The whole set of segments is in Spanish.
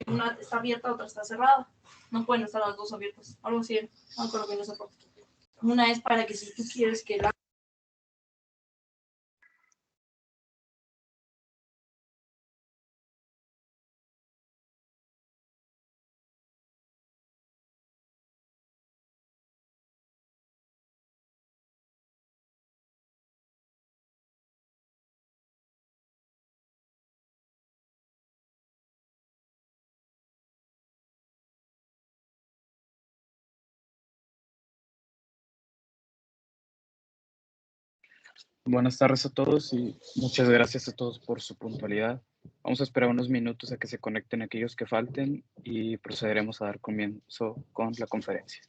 una está abierta, otra está cerrada. No pueden estar las dos abiertas. Algo así, no acuerdo bien esa parte. Una es para que si tú quieres que la Buenas tardes a todos y muchas gracias a todos por su puntualidad. Vamos a esperar unos minutos a que se conecten aquellos que falten y procederemos a dar comienzo con la conferencia.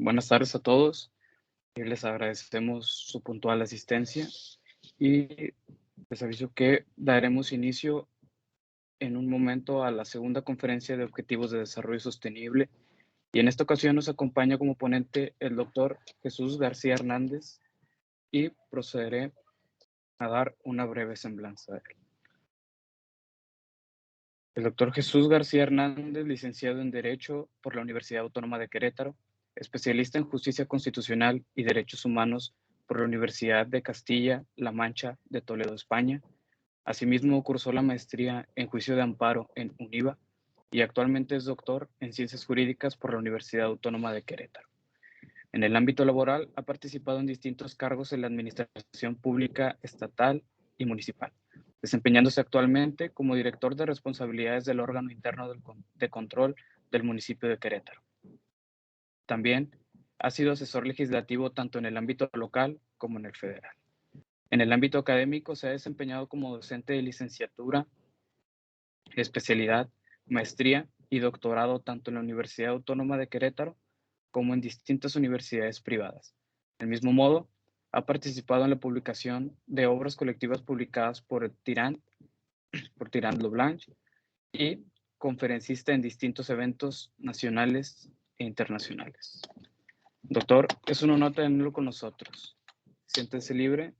Buenas tardes a todos. Les agradecemos su puntual asistencia y les aviso que daremos inicio en un momento a la segunda conferencia de Objetivos de Desarrollo Sostenible, y en esta ocasión nos acompaña como ponente el doctor Jesús García Hernández, y procederé a dar una breve semblanza de él. El doctor Jesús García Hernández, licenciado en Derecho por la Universidad Autónoma de Querétaro, especialista en Justicia Constitucional y Derechos Humanos por la Universidad de Castilla-La Mancha de Toledo, España. Asimismo, cursó la maestría en Juicio de Amparo en UNIVA y actualmente es doctor en Ciencias Jurídicas por la Universidad Autónoma de Querétaro. En el ámbito laboral, ha participado en distintos cargos en la administración pública estatal y municipal, desempeñándose actualmente como director de responsabilidades del órgano interno de control del municipio de Querétaro. También ha sido asesor legislativo tanto en el ámbito local como en el federal. En el ámbito académico se ha desempeñado como docente de licenciatura, especialidad, maestría y doctorado tanto en la Universidad Autónoma de Querétaro como en distintas universidades privadas. Del mismo modo, ha participado en la publicación de obras colectivas publicadas por Tirant Leblanc, y conferencista en distintos eventos nacionales e internacionales. Doctor, es un honor tenerlo con nosotros. Siéntese libre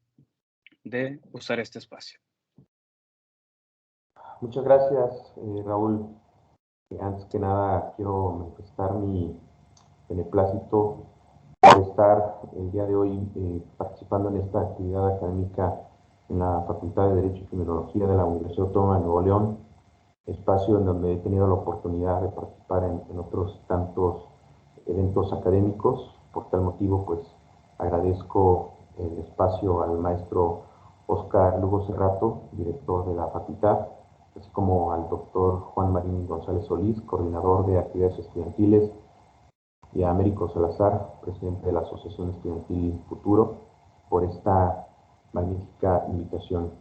de usar este espacio. Muchas gracias, Raúl. Antes que nada, quiero manifestar mi beneplácito por estar el día de hoy participando en esta actividad académica en la Facultad de Derecho y Criminología de la Universidad Autónoma de Nuevo León, espacio en donde he tenido la oportunidad de participar en otros tantos eventos académicos. Por tal motivo, pues agradezco el espacio al maestro Óscar Lugo Cerrato, director de la facultad, así como al doctor Juan Marín González Solís, coordinador de actividades estudiantiles, y a Américo Salazar, presidente de la Asociación Estudiantil Futuro, por esta magnífica invitación.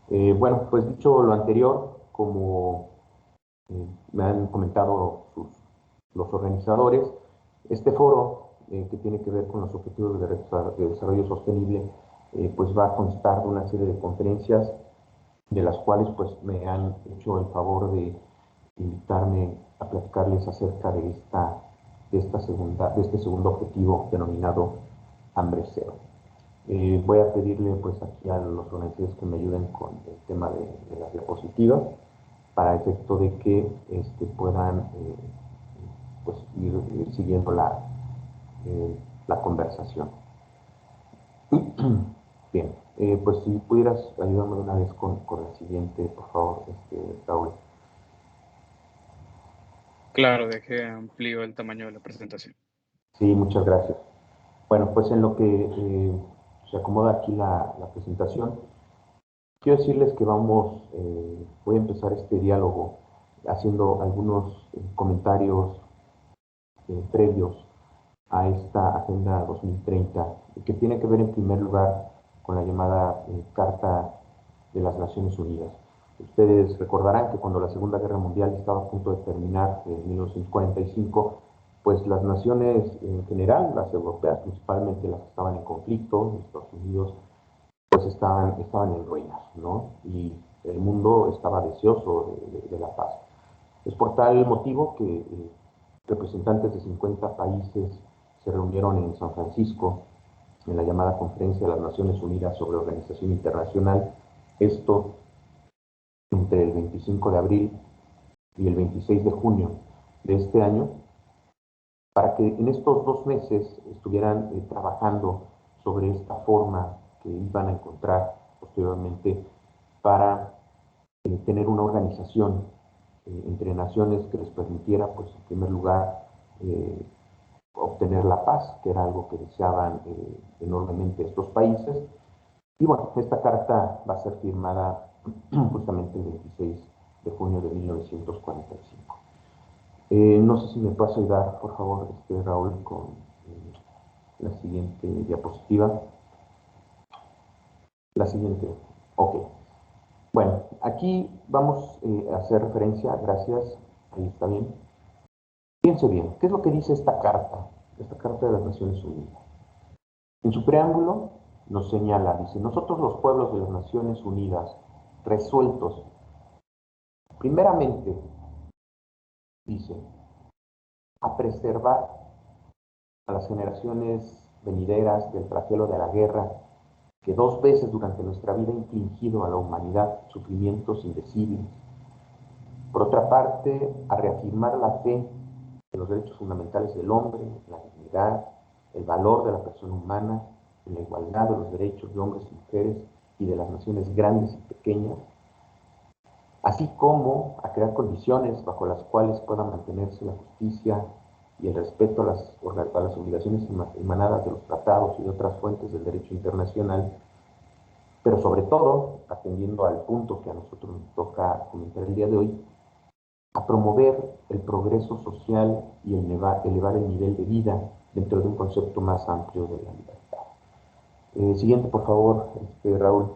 Bueno, pues dicho lo anterior, como me han comentado los organizadores, este foro que tiene que ver con los objetivos de desarrollo sostenible, pues va a constar de una serie de conferencias, de las cuales pues me han hecho el favor de invitarme a platicarles acerca de este segundo objetivo denominado Hambre Cero. Voy a pedirle pues aquí a los organizadores que me ayuden con el tema de las diapositivas, para efecto de que puedan pues ir siguiendo la conversación. Bien, pues si pudieras ayudarme una vez con la siguiente, por favor, Raúl. Claro, deje amplio el tamaño de la presentación. Sí, muchas gracias. Bueno, pues en lo que se acomoda aquí la presentación, quiero decirles que voy a empezar este diálogo haciendo algunos comentarios previos a esta Agenda 2030, que tiene que ver en primer lugar con la llamada Carta de las Naciones Unidas. Ustedes recordarán que cuando la Segunda Guerra Mundial estaba a punto de terminar en 1945, pues las naciones en general, las europeas principalmente, las que estaban en conflicto, Estados Unidos, pues estaban en ruinas, ¿no? Y el mundo estaba deseoso de la paz. Es por tal motivo que representantes de 50 países se reunieron en San Francisco en la llamada Conferencia de las Naciones Unidas sobre Organización Internacional, esto entre el 25 de abril y el 26 de junio de este año, para que en estos 2 meses estuvieran trabajando sobre esta forma que iban a encontrar posteriormente para tener una organización entre naciones que les permitiera, pues en primer lugar, obtener la paz, que era algo que deseaban enormemente estos países. Y bueno, esta carta va a ser firmada justamente el 26 de junio de 1945. No sé si me puedes ayudar, por favor, Raúl, con la siguiente diapositiva. La siguiente, ok. Bueno, aquí vamos a hacer referencia, gracias, ahí está bien. Piense bien, ¿qué es lo que dice esta carta? esta Carta de las Naciones Unidas. En su preámbulo nos señala, dice, nosotros los pueblos de las Naciones Unidas, resueltos, primeramente, dice, a preservar a las generaciones venideras del flagelo de la guerra, que 2 veces durante nuestra vida ha infligido a la humanidad sufrimientos indecibles. Por otra parte, a reafirmar la fe en los derechos fundamentales del hombre, la dignidad, el valor de la persona humana, en la igualdad de los derechos de hombres y mujeres y de las naciones grandes y pequeñas, así como a crear condiciones bajo las cuales pueda mantenerse la justicia y el respeto a las obligaciones emanadas de los tratados y de otras fuentes del derecho internacional, pero sobre todo, atendiendo al punto que a nosotros nos toca comentar el día de hoy, a promover el progreso social y elevar el nivel de vida dentro de un concepto más amplio de la libertad. Siguiente, por favor, Raúl.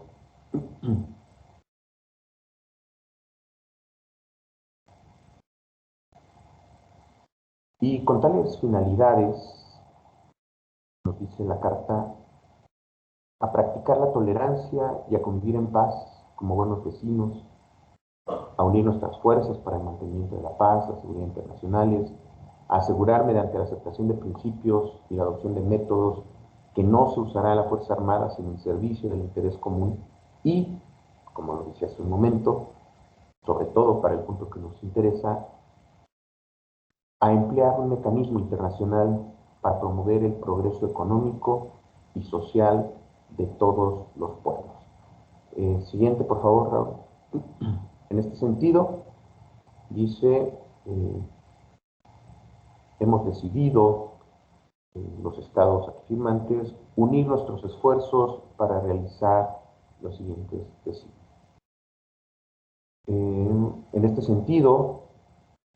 Y con tales finalidades, nos dice la Carta, a practicar la tolerancia y a convivir en paz como buenos vecinos, a unir nuestras fuerzas para el mantenimiento de la paz, la seguridad internacionales, a asegurar mediante la aceptación de principios y la adopción de métodos que no se usará la Fuerza Armada sino en servicio del interés común y, como lo decía hace un momento, sobre todo para el punto que nos interesa, a emplear un mecanismo internacional para promover el progreso económico y social de todos los pueblos. Siguiente, por favor, Raúl. En este sentido, dice, hemos decidido, los estados aquí firmantes, unir nuestros esfuerzos para realizar los siguientes designios. En este sentido,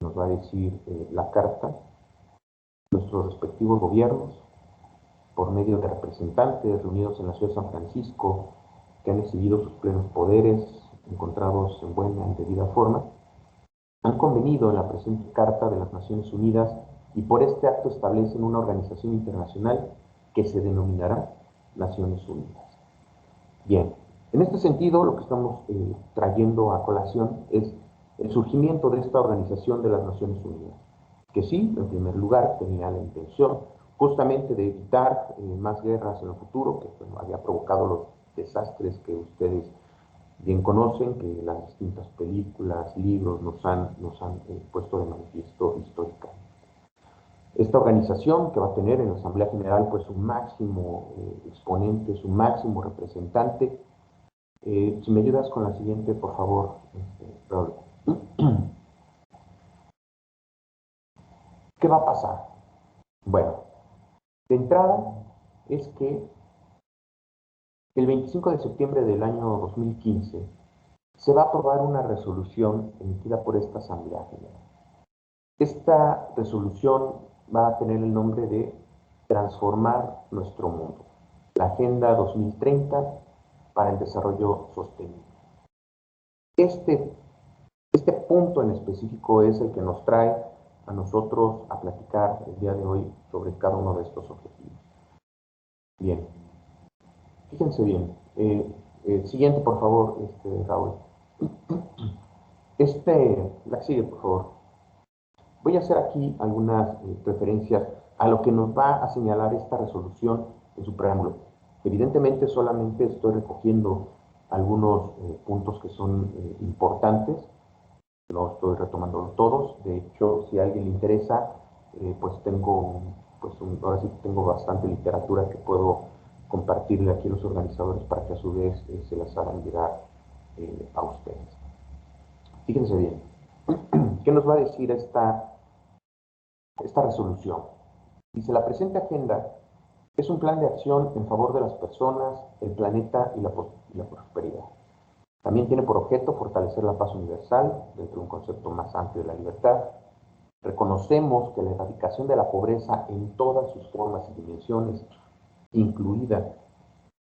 nos va a decir la Carta, nuestros respectivos gobiernos, por medio de representantes reunidos en la ciudad de San Francisco, que han exhibido sus plenos poderes, encontrados en buena y debida forma, han convenido en la presente Carta de las Naciones Unidas y por este acto establecen una organización internacional que se denominará Naciones Unidas. Bien, en este sentido, lo que estamos trayendo a colación es el surgimiento de esta organización de las Naciones Unidas, que sí, en primer lugar, tenía la intención justamente de evitar más guerras en el futuro, que bueno, había provocado los desastres que ustedes bien conocen, que las distintas películas, libros nos han puesto de manifiesto históricamente. Esta organización, que va a tener en la Asamblea General pues un máximo exponente, su máximo representante. Si me ayudas con la siguiente, por favor, Raúl. ¿Qué va a pasar? Bueno, de entrada es que el 25 de septiembre del año 2015 se va a aprobar una resolución emitida por esta Asamblea General. Esta resolución va a tener el nombre de Transformar nuestro mundo, la Agenda 2030 para el Desarrollo Sostenible. Este punto en específico es el que nos trae a nosotros a platicar el día de hoy sobre cada uno de estos objetivos. Bien, fíjense bien. Siguiente, por favor, Raúl. La que sigue, por favor. Voy a hacer aquí algunas referencias a lo que nos va a señalar esta resolución en su preámbulo. Evidentemente solamente estoy recogiendo algunos puntos que son importantes, no estoy retomando todos. De hecho, si a alguien le interesa, pues ahora sí tengo bastante literatura que puedo compartirle aquí a los organizadores para que a su vez se las hagan llegar a ustedes. Fíjense bien, ¿qué nos va a decir esta resolución? Dice, la presente agenda es un plan de acción en favor de las personas, el planeta y la prosperidad. También tiene por objeto fortalecer la paz universal dentro de un concepto más amplio de la libertad. Reconocemos que la erradicación de la pobreza en todas sus formas y dimensiones, incluida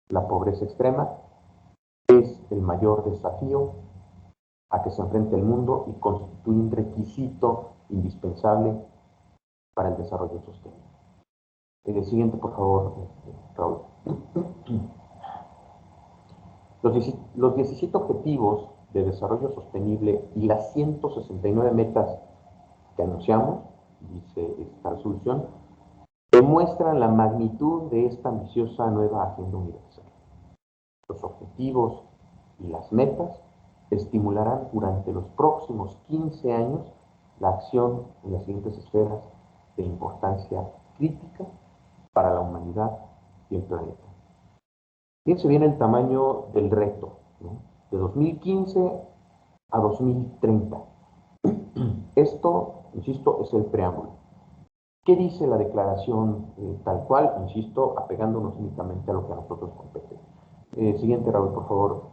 la pobreza extrema, es el mayor desafío a que se enfrente el mundo y constituye un requisito indispensable para el desarrollo sostenible. Siguiente, por favor, Raúl. Los 17 objetivos de desarrollo sostenible y las 169 metas que anunciamos, dice esta resolución, demuestran la magnitud de esta ambiciosa nueva agenda universal. Los objetivos y las metas estimularán durante los próximos 15 años la acción en las siguientes esferas de importancia crítica para la humanidad y el planeta. Fíjense bien el tamaño del reto, ¿no? De 2015 a 2030. Esto, insisto, es el preámbulo. ¿Qué dice la declaración tal cual? Insisto, apegándonos únicamente a lo que a nosotros compete. Siguiente, Raúl, por favor.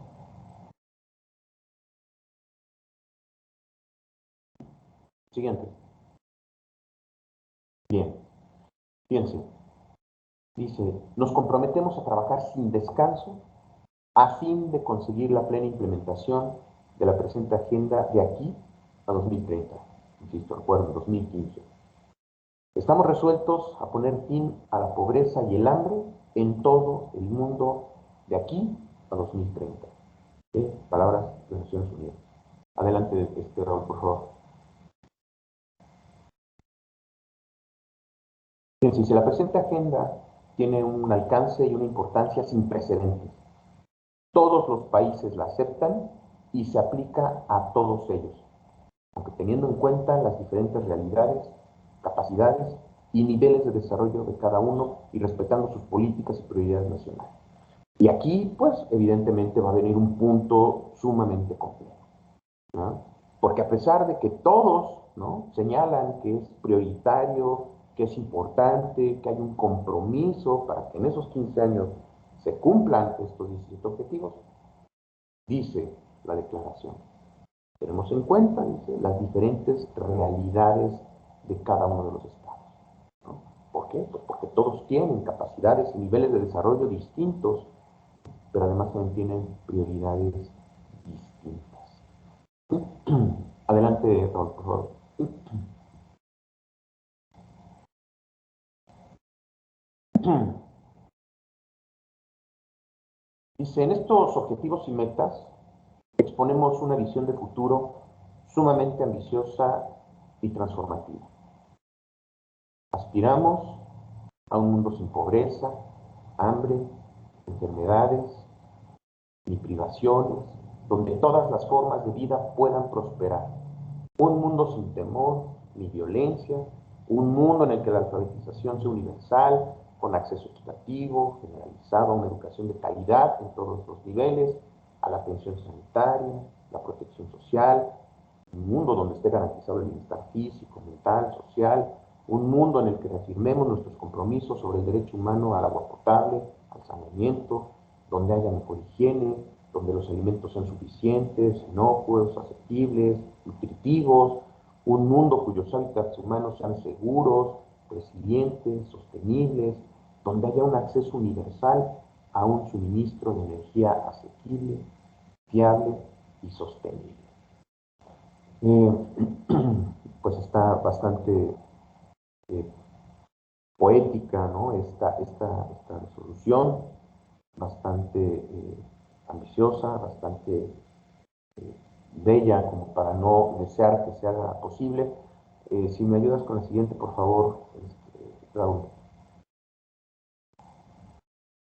Siguiente. Bien. Fíjense. Dice, nos comprometemos a trabajar sin descanso a fin de conseguir la plena implementación de la presente agenda de aquí a 2030. Insisto, recuerden, 2015. Estamos resueltos a poner fin a la pobreza y el hambre en todo el mundo de aquí a 2030. Palabras de Naciones Unidas. Adelante, Raúl, por favor. Fíjense, la presente agenda tiene un alcance y una importancia sin precedentes. Todos los países la aceptan y se aplica a todos ellos, aunque teniendo en cuenta las diferentes realidades, capacidades y niveles de desarrollo de cada uno y respetando sus políticas y prioridades nacionales. Y aquí, pues, evidentemente va a venir un punto sumamente complejo, ¿no? Porque a pesar de que todos, ¿no?, señalan que es prioritario, que es importante, que hay un compromiso para que en esos 15 años se cumplan estos 17 objetivos, dice la declaración. Tenemos en cuenta, dice, las diferentes realidades de cada uno de los estados, ¿no? ¿Por qué? Pues porque todos tienen capacidades y niveles de desarrollo distintos, pero además también tienen prioridades distintas. Adelante, Raúl, por favor. Dice, en estos objetivos y metas exponemos una visión de futuro sumamente ambiciosa y transformativa. Aspiramos a un mundo sin pobreza, hambre, enfermedades ni privaciones, donde todas las formas de vida puedan prosperar. Un mundo sin temor ni violencia, un mundo en el que la alfabetización sea universal, con acceso equitativo, generalizado, a una educación de calidad en todos los niveles, a la atención sanitaria, la protección social, un mundo donde esté garantizado el bienestar físico, mental, social, un mundo en el que reafirmemos nuestros compromisos sobre el derecho humano al agua potable, al saneamiento, donde haya mejor higiene, donde los alimentos sean suficientes, inocuos, asequibles, nutritivos, un mundo cuyos hábitats humanos sean seguros, resilientes, sostenibles, donde haya un acceso universal a un suministro de energía asequible, fiable y sostenible. Pues está bastante poética, ¿no?, esta resolución, bastante ambiciosa, bastante bella, como para no desear que se haga posible. Si me ayudas con la siguiente, por favor, Raúl.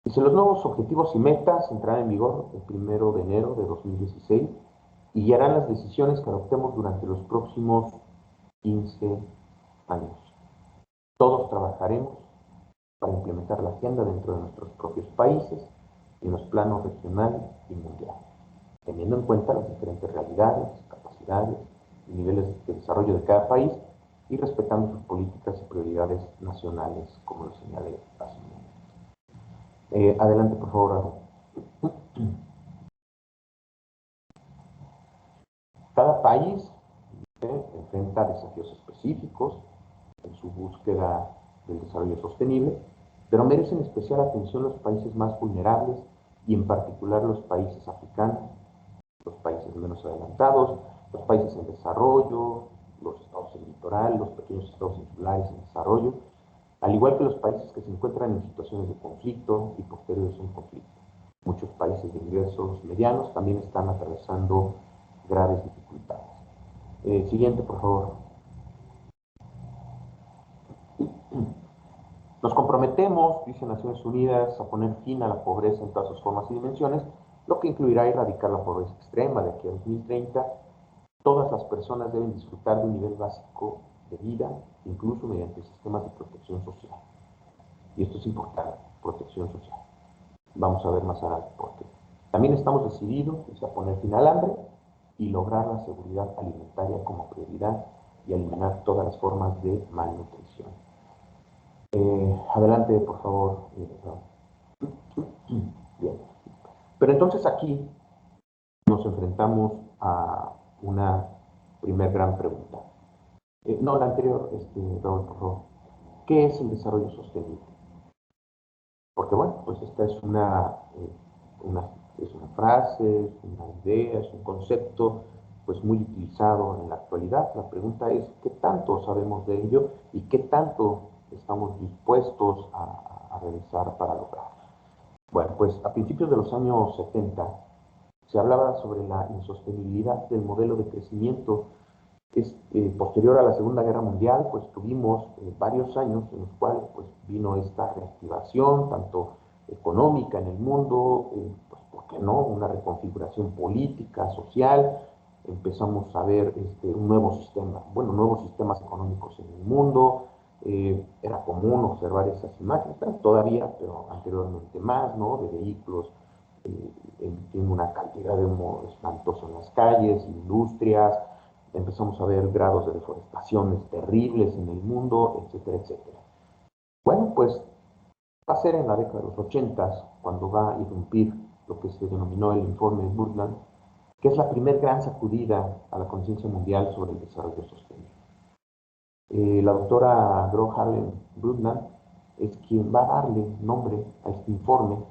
Dice, los nuevos objetivos y metas entrarán en vigor el 1 de enero de 2016 y guiarán las decisiones que adoptemos durante los próximos 15 años. Todos trabajaremos para implementar la agenda dentro de nuestros propios países y en los planos regional y mundial, teniendo en cuenta las diferentes realidades, capacidades y niveles de desarrollo de cada país y respetando sus políticas y prioridades nacionales, como lo señalé hace un momento. Adelante, por favor, Raúl. Cada país enfrenta desafíos específicos en su búsqueda del desarrollo sostenible, pero merecen especial atención los países más vulnerables y en particular los países africanos, los países menos adelantados, los países en desarrollo, los estados en litoral, los pequeños estados insulares en desarrollo, al igual que los países que se encuentran en situaciones de conflicto y posteriores a un conflicto. Muchos países de ingresos medianos también están atravesando graves dificultades. Siguiente, por favor. Nos comprometemos, dice Naciones Unidas, a poner fin a la pobreza en todas sus formas y dimensiones, lo que incluirá erradicar la pobreza extrema de aquí a 2030. Todas las personas deben disfrutar de un nivel básico de vida, incluso mediante sistemas de protección social. Y esto es importante, protección social. Vamos a ver más adelante por qué. También estamos decididos a poner fin al hambre y lograr la seguridad alimentaria como prioridad y eliminar todas las formas de malnutrición. Adelante, por favor. Bien. Pero entonces aquí nos enfrentamos a una primer gran pregunta. No, la anterior, Raúl, por favor. ¿Qué es el desarrollo sostenible? Porque bueno, pues esta es una frase, es una idea, es un concepto pues muy utilizado en la actualidad. La pregunta es, ¿qué tanto sabemos de ello y qué tanto estamos dispuestos a realizar para lograrlo? Bueno, pues a principios de los años 70 se hablaba sobre la insostenibilidad del modelo de crecimiento. Posterior a la Segunda Guerra Mundial, pues tuvimos varios años en los cuales pues, vino esta reactivación, tanto económica en el mundo, pues, ¿por qué no? Una reconfiguración política, social. Empezamos a ver un nuevo sistema, bueno, nuevos sistemas económicos en el mundo. Era común observar esas imágenes, todavía, pero anteriormente más, ¿no? De vehículos emitiendo una cantidad de humo espantoso en las calles, industrias. Empezamos a ver grados de deforestaciones terribles en el mundo, etcétera, etcétera. Bueno, pues va a ser en la década de los 80 cuando va a irrumpir lo que se denominó el informe Brundtland, que es la primera gran sacudida a la conciencia mundial sobre el desarrollo sostenible. La doctora Gro Harlem Brundtland es quien va a darle nombre a este informe,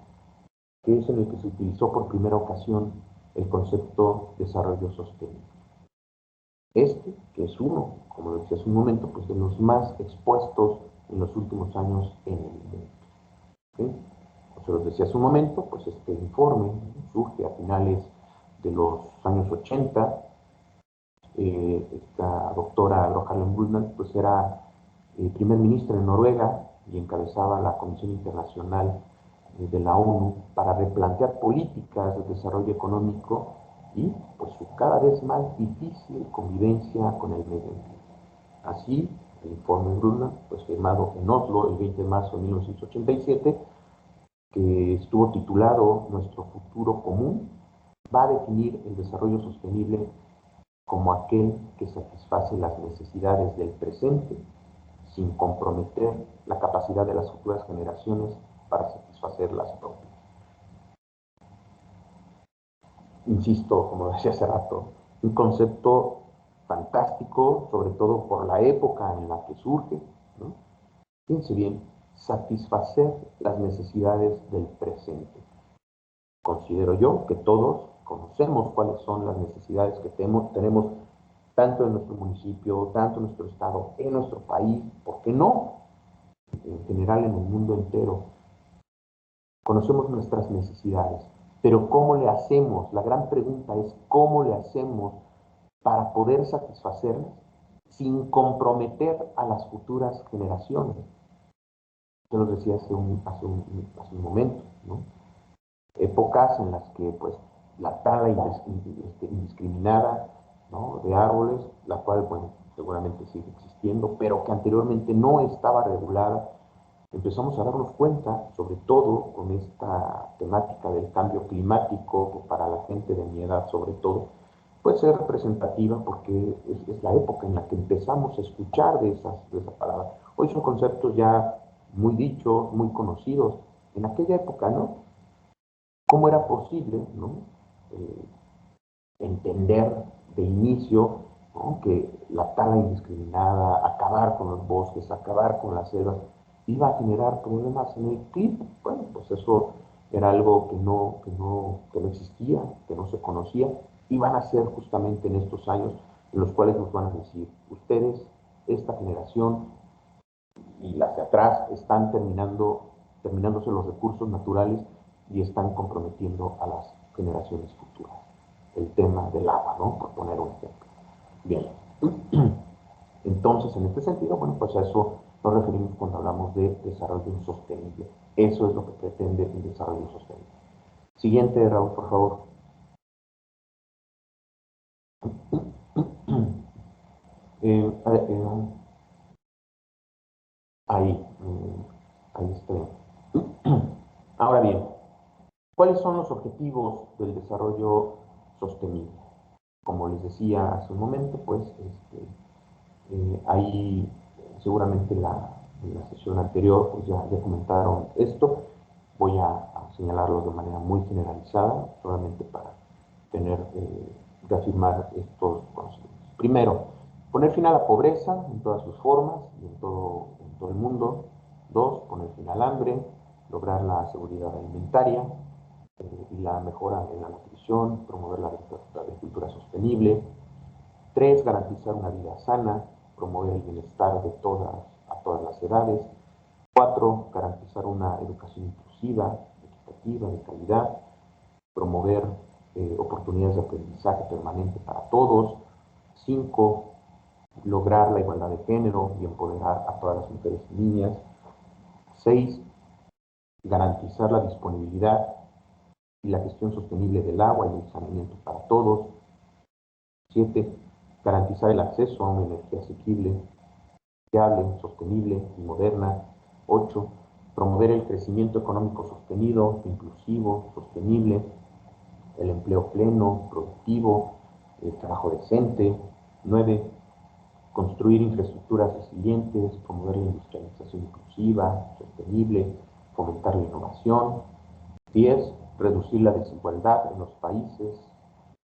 que es en el que se utilizó por primera ocasión el concepto desarrollo sostenible. Que es uno, como decía hace un momento, pues de los más expuestos en los últimos años en el mundo. ¿Sí? Como se los decía hace un momento, pues este informe surge a finales de los años 80. Esta doctora Gro Harlem Brundtland pues era primer ministra en Noruega y encabezaba la Comisión Internacional de la ONU para replantear políticas de desarrollo económico y pues su cada vez más difícil convivencia con el medio ambiente. Así, el informe Brundtland, pues firmado en Oslo el 20 de marzo de 1987, que estuvo titulado Nuestro futuro común, va a definir el desarrollo sostenible como aquel que satisface las necesidades del presente sin comprometer la capacidad de las futuras generaciones para satisfacer las propias. Insisto, como decía hace rato, un concepto fantástico, sobre todo por la época en la que surge, ¿no? Fíjense bien, satisfacer las necesidades del presente. Considero yo que todos conocemos cuáles son las necesidades que tenemos tanto en nuestro municipio, tanto en nuestro estado, en nuestro país, ¿por qué no? En general en el mundo entero. Conocemos nuestras necesidades, pero ¿cómo le hacemos? La gran pregunta es ¿cómo le hacemos para poder satisfacerlas sin comprometer a las futuras generaciones? Yo lo decía hace un momento, ¿no? Épocas en las que pues la tala indiscriminada, ¿no? De árboles, la cual bueno, seguramente sigue existiendo, pero que anteriormente no estaba regulada. Empezamos a darnos cuenta, sobre todo con esta temática del cambio climático, que para la gente de mi edad sobre todo, puede ser representativa porque es la época en la que empezamos a escuchar de esa palabra. Hoy son conceptos ya muy dichos, muy conocidos. En aquella época, ¿no? ¿Cómo era posible, ¿no? Entender de inicio, ¿no? Que la tala indiscriminada, acabar con los bosques, acabar con las selvas, iba a generar problemas en el clima? Bueno, pues eso era algo que no existía, que no se conocía, y van a ser justamente en estos años en los cuales nos van a decir, ustedes, esta generación, y las de atrás están terminándose los recursos naturales y están comprometiendo a las generaciones futuras. El tema del agua, ¿no? Por poner un ejemplo. Bien. Entonces, en este sentido, bueno, pues a eso nos referimos cuando hablamos de desarrollo sostenible. Eso es lo que pretende el desarrollo sostenible. Siguiente, Raúl, por favor. Ahí, ahí estoy. Ahora bien, ¿cuáles son los objetivos del desarrollo sostenible? Como les decía hace un momento, pues ahí seguramente en la sesión anterior pues ya comentaron esto. Voy a señalarlos de manera muy generalizada, solamente para reafirmar estos conceptos. Primero, poner fin a la pobreza en todas sus formas y en todo el mundo. Dos, poner fin al hambre, lograr la seguridad alimentaria y la mejora en la nutrición, promover la agricultura sostenible. Tres, garantizar una vida sana, promover el bienestar a todas las edades. Cuatro, garantizar una educación inclusiva, equitativa, de calidad, promover oportunidades de aprendizaje permanente para todos. Cinco, lograr la igualdad de género y empoderar a todas las mujeres y niñas. Seis, garantizar la disponibilidad y la gestión sostenible del agua y el saneamiento para todos. 7. Garantizar el acceso a una energía asequible, fiable, sostenible y moderna. 8. Promover el crecimiento económico sostenido, inclusivo, sostenible, el empleo pleno, productivo, el trabajo decente. 9. Construir infraestructuras resilientes, promover la industrialización inclusiva, sostenible, fomentar la innovación. 10. Reducir la desigualdad en los países,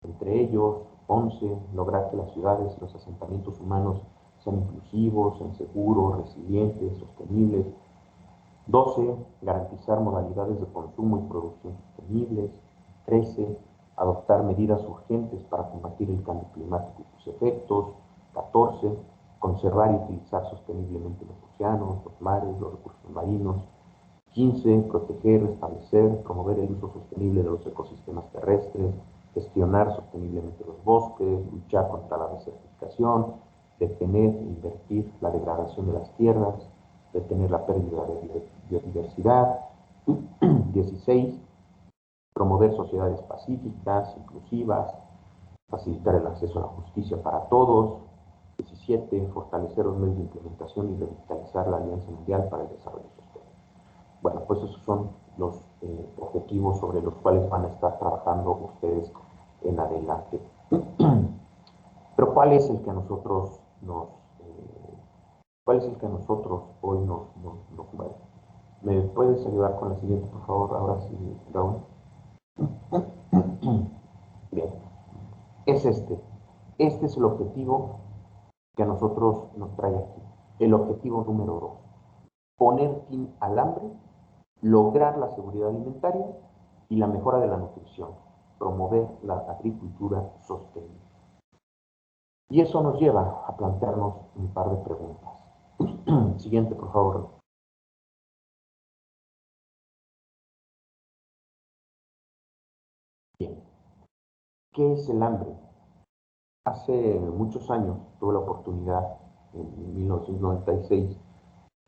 entre ellos. 11. Lograr que las ciudades y los asentamientos humanos sean inclusivos, sean seguros, resilientes, sostenibles. 12. Garantizar modalidades de consumo y producción sostenibles. 13. Adoptar medidas urgentes para combatir el cambio climático y sus efectos. 14. Conservar y utilizar sosteniblemente los océanos, los mares, los recursos marinos. 15. Proteger, restablecer, promover el uso sostenible de los ecosistemas terrestres, gestionar sosteniblemente los bosques, luchar contra la desertificación, detener e invertir la degradación de las tierras, detener la pérdida de biodiversidad. 16. Promover sociedades pacíficas, inclusivas, facilitar el acceso a la justicia para todos. 17. Fortalecer los medios de implementación y revitalizar la Alianza Mundial para el Desarrollo Sostenible. Bueno, pues esos son los objetivos sobre los cuales van a estar trabajando ustedes en adelante. Pero ¿cuál es el que a nosotros hoy nos mueve? ¿Me puedes ayudar con la siguiente, por favor? Ahora sí, Raúl. Bien, es este. Este es el objetivo que a nosotros nos trae aquí. El objetivo número 2. Poner fin al hambre, lograr la seguridad alimentaria y la mejora de la nutrición, promover la agricultura sostenible. Y eso nos lleva a plantearnos un par de preguntas. Siguiente, por favor. Bien. ¿Qué es el hambre? Hace muchos años tuve la oportunidad, en 1996,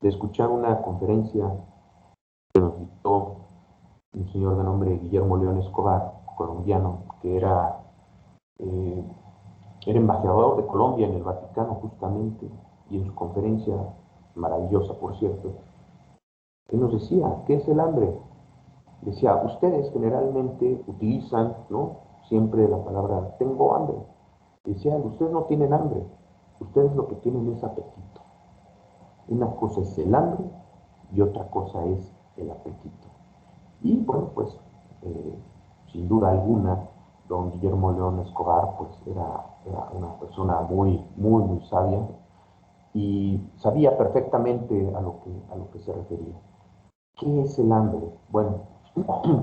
de escuchar una conferencia que nos dictó un señor de nombre Guillermo León Escobar, colombiano, que era embajador de Colombia en el Vaticano justamente, y en su conferencia, maravillosa por cierto, él nos decía, ¿qué es el hambre? Decía, ustedes generalmente utilizan, ¿no?, siempre la palabra, tengo hambre. Decía, ustedes no tienen hambre, ustedes lo que tienen es apetito. Una cosa es el hambre y otra cosa es el apetito. Y bueno, pues, sin duda alguna, don Guillermo León Escobar, pues era una persona muy, muy, muy sabia y sabía perfectamente a lo que se refería. ¿Qué es el hambre? Bueno,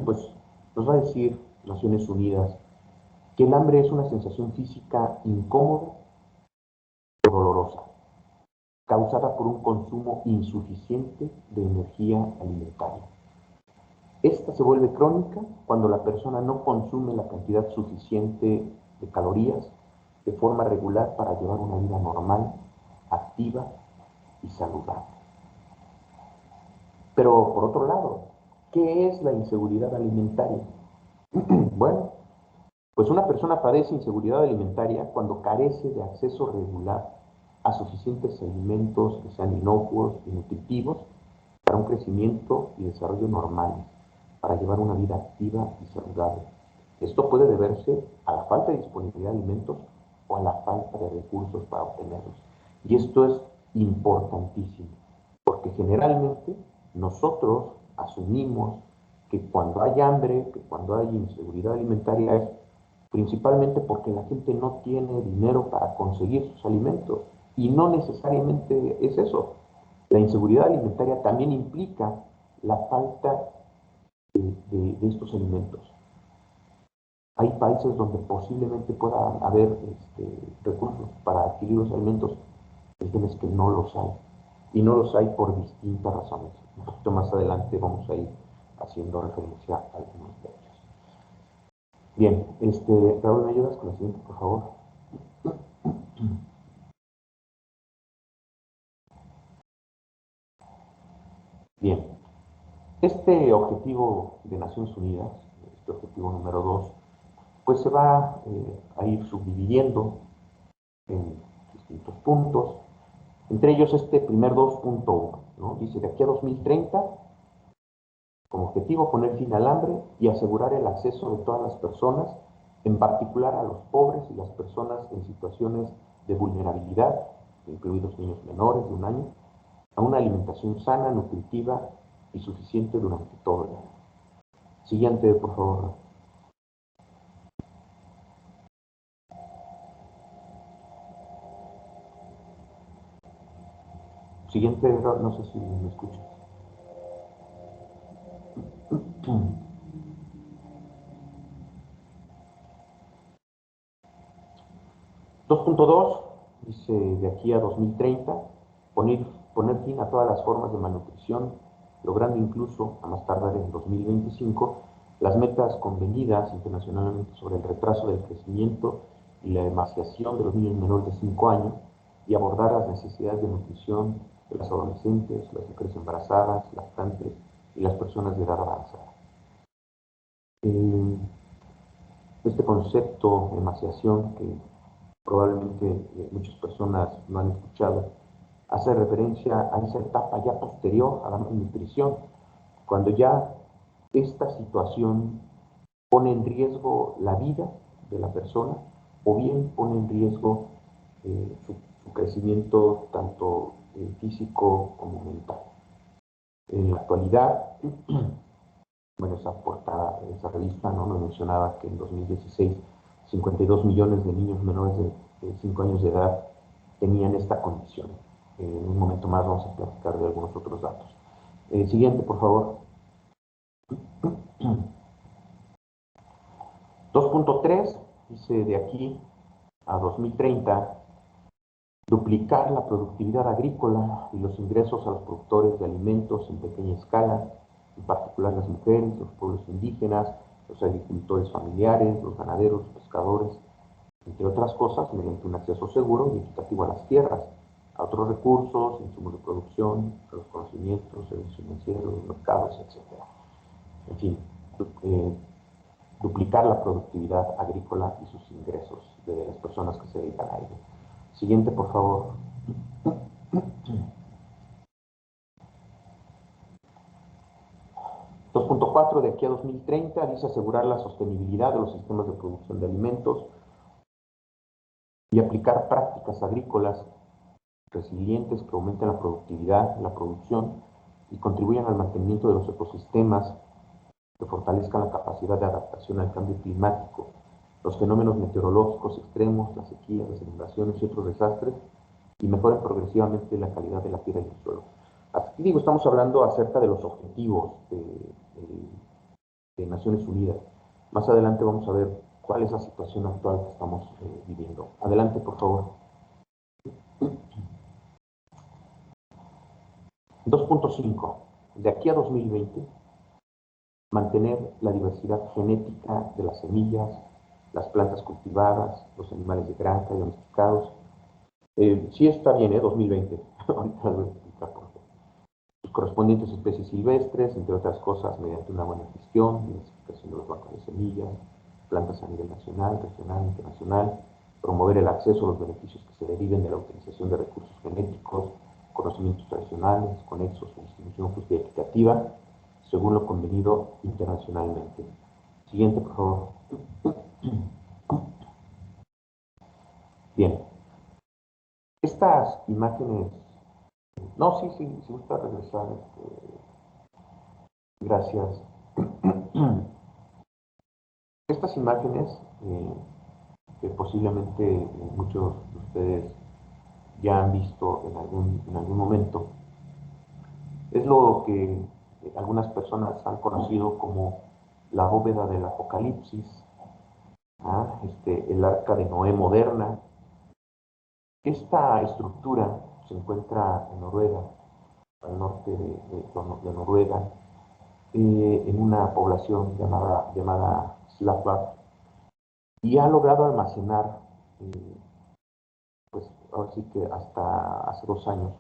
pues nos va a decir Naciones Unidas que el hambre es una sensación física incómoda o dolorosa. causada por un consumo insuficiente de energía alimentaria. Esta se vuelve crónica cuando la persona no consume la cantidad suficiente de calorías de forma regular para llevar una vida normal, activa y saludable. Pero por otro lado, ¿qué es la inseguridad alimentaria? Bueno, pues una persona padece inseguridad alimentaria cuando carece de acceso regular a suficientes alimentos que sean inocuos y nutritivos para un crecimiento y desarrollo normal, para llevar una vida activa y saludable. Esto puede deberse a la falta de disponibilidad de alimentos o a la falta de recursos para obtenerlos. Y esto es importantísimo, porque generalmente nosotros asumimos que cuando hay hambre, que cuando hay inseguridad alimentaria es principalmente porque la gente no tiene dinero para conseguir sus alimentos. Y no necesariamente es eso. La inseguridad alimentaria también implica la falta de estos alimentos. Hay países donde posiblemente pueda haber recursos para adquirir los alimentos, el tema es que no los hay. Y no los hay por distintas razones. Un poquito más adelante vamos a ir haciendo referencia a algunos de ellos. Bien, Raúl, ¿me ayudas con la siguiente, por favor? Bien, este objetivo de Naciones Unidas, este objetivo número 2, pues se va a ir subdividiendo en distintos puntos. Entre ellos este primer 2.1, ¿no? Dice, de aquí a 2030, como objetivo poner fin al hambre y asegurar el acceso de todas las personas, en particular a los pobres y las personas en situaciones de vulnerabilidad, incluidos niños menores de 1 año, a una alimentación sana, nutritiva y suficiente durante todo el año. Siguiente, por favor. Siguiente, no sé si me escuchas. 2.2 dice, de aquí a 2030, poner fin a todas las formas de malnutrición, logrando incluso, a más tardar en 2025, las metas convenidas internacionalmente sobre el retraso del crecimiento y la emancipación de los niños menores de 5 años y abordar las necesidades de nutrición de las adolescentes, las mujeres embarazadas, lactantes y las personas de edad avanzada. Este concepto de emancipación, que probablemente muchas personas no han escuchado, hace referencia a esa etapa ya posterior a la malnutrición, cuando ya esta situación pone en riesgo la vida de la persona o bien pone en riesgo su crecimiento tanto físico como mental. En la actualidad, bueno, esa revista no nos mencionaba que en 2016 52 millones de niños menores de 5 años de edad tenían esta condición. En un momento más vamos a platicar de algunos otros datos. Siguiente, por favor. 2.3 dice, de aquí a 2030, duplicar la productividad agrícola y los ingresos a los productores de alimentos en pequeña escala, en particular las mujeres, los pueblos indígenas, los agricultores familiares, los ganaderos, los pescadores, entre otras cosas, mediante un acceso seguro y equitativo a las tierras, a otros recursos, insumos de producción, a los conocimientos, servicios financieros, mercados, etc. En fin, duplicar la productividad agrícola y sus ingresos de las personas que se dedican a ello. Siguiente, por favor. 2.4, de aquí a 2030, dice asegurar la sostenibilidad de los sistemas de producción de alimentos y aplicar prácticas agrícolas resilientes que aumenten la productividad, la producción y contribuyan al mantenimiento de los ecosistemas, que fortalezcan la capacidad de adaptación al cambio climático, los fenómenos meteorológicos extremos, las sequías, las inundaciones y otros desastres, y mejoren progresivamente la calidad de la tierra y el suelo. Aquí digo, estamos hablando acerca de los objetivos de Naciones Unidas. Más adelante vamos a ver cuál es la situación actual que estamos viviendo. Adelante, por favor. 2.5. De aquí a 2020, mantener la diversidad genética de las semillas, las plantas cultivadas, los animales de granja y domesticados. Sí está bien, 2020. Ahorita les voy a explicar por qué. Sus correspondientes especies silvestres, entre otras cosas, mediante una buena gestión, diversificación de los bancos de semillas, plantas a nivel nacional, regional, internacional, promover el acceso a los beneficios que se deriven de la utilización de recursos genéticos, conocimientos tradicionales, conexos o distribución justa y equitativa, según lo convenido internacionalmente. Siguiente, por favor. Bien. Estas imágenes... No, sí, si gusta regresar. Gracias. Estas imágenes, que posiblemente muchos de ustedes ya han visto en algún momento, es lo que algunas personas han conocido como la bóveda del Apocalipsis, el arca de Noé moderna. Esta estructura se encuentra en Noruega, al norte de Noruega, en una población llamada Svalbard, y ha logrado almacenar, pues ahora sí que hasta hace 2 años,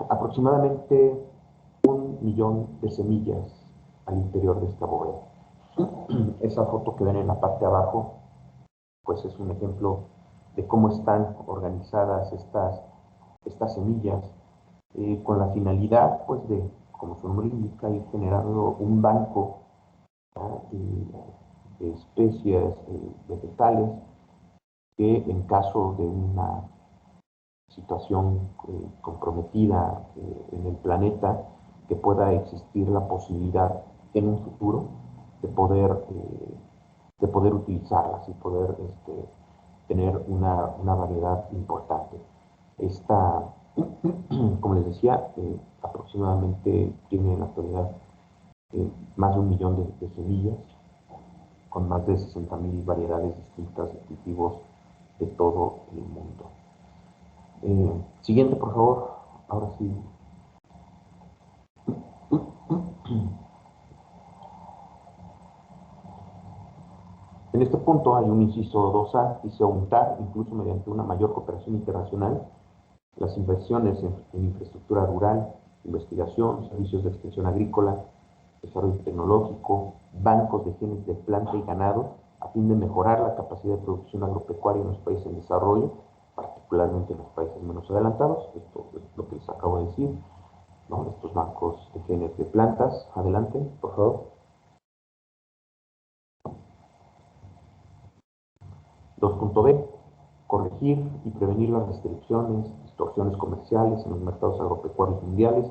aproximadamente 1 millón de semillas al interior de esta bóveda. Esa foto que ven en la parte de abajo, pues es un ejemplo de cómo están organizadas estas semillas, con la finalidad, pues, de, como su nombre indica, ir generando un banco de especies vegetales que, en caso de una situación comprometida en el planeta, que pueda existir la posibilidad en un futuro de poder utilizarlas y poder tener una variedad importante. Esta, como les decía, aproximadamente tiene en la actualidad más de 1 millón de semillas, con más de 60.000 variedades distintas de cultivos de todo el mundo. Siguiente, por favor. Ahora sí. En este punto hay un inciso 2A, dice aumentar, incluso mediante una mayor cooperación internacional, las inversiones en infraestructura rural, investigación, servicios de extensión agrícola, desarrollo tecnológico, bancos de genes de planta y ganado, a fin de mejorar la capacidad de producción agropecuaria en los países en desarrollo, particularmente en los países menos adelantados. Esto es lo que les acabo de decir, ¿no? Estos bancos de genes de plantas. Adelante, por favor. 2.b. Corregir y prevenir las restricciones, distorsiones comerciales en los mercados agropecuarios mundiales,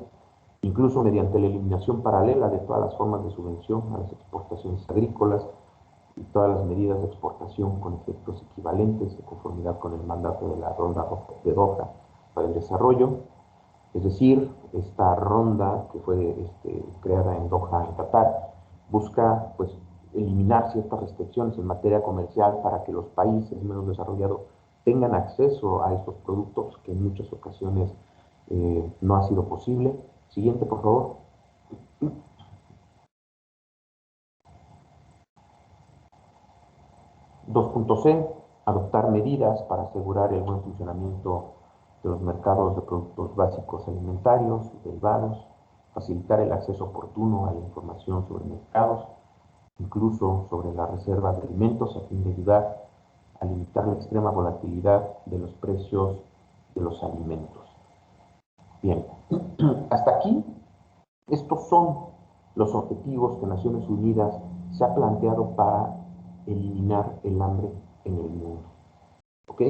incluso mediante la eliminación paralela de todas las formas de subvención a las exportaciones agrícolas y todas las medidas de exportación con efectos equivalentes de conformidad con el mandato de la ronda de Doha para el desarrollo. Es decir, esta ronda que fue creada en Doha, en Qatar, busca, pues, eliminar ciertas restricciones en materia comercial para que los países menos desarrollados tengan acceso a estos productos, que en muchas ocasiones no ha sido posible. Siguiente, por favor. 2.c. Adoptar medidas para asegurar el buen funcionamiento de los mercados de productos básicos alimentarios y derivados, facilitar el acceso oportuno a la información sobre mercados, incluso sobre las reservas de alimentos, a fin de ayudar a limitar la extrema volatilidad de los precios de los alimentos. Bien, hasta aquí, estos son los objetivos que Naciones Unidas se ha planteado para eliminar el hambre en el mundo. ¿Ok?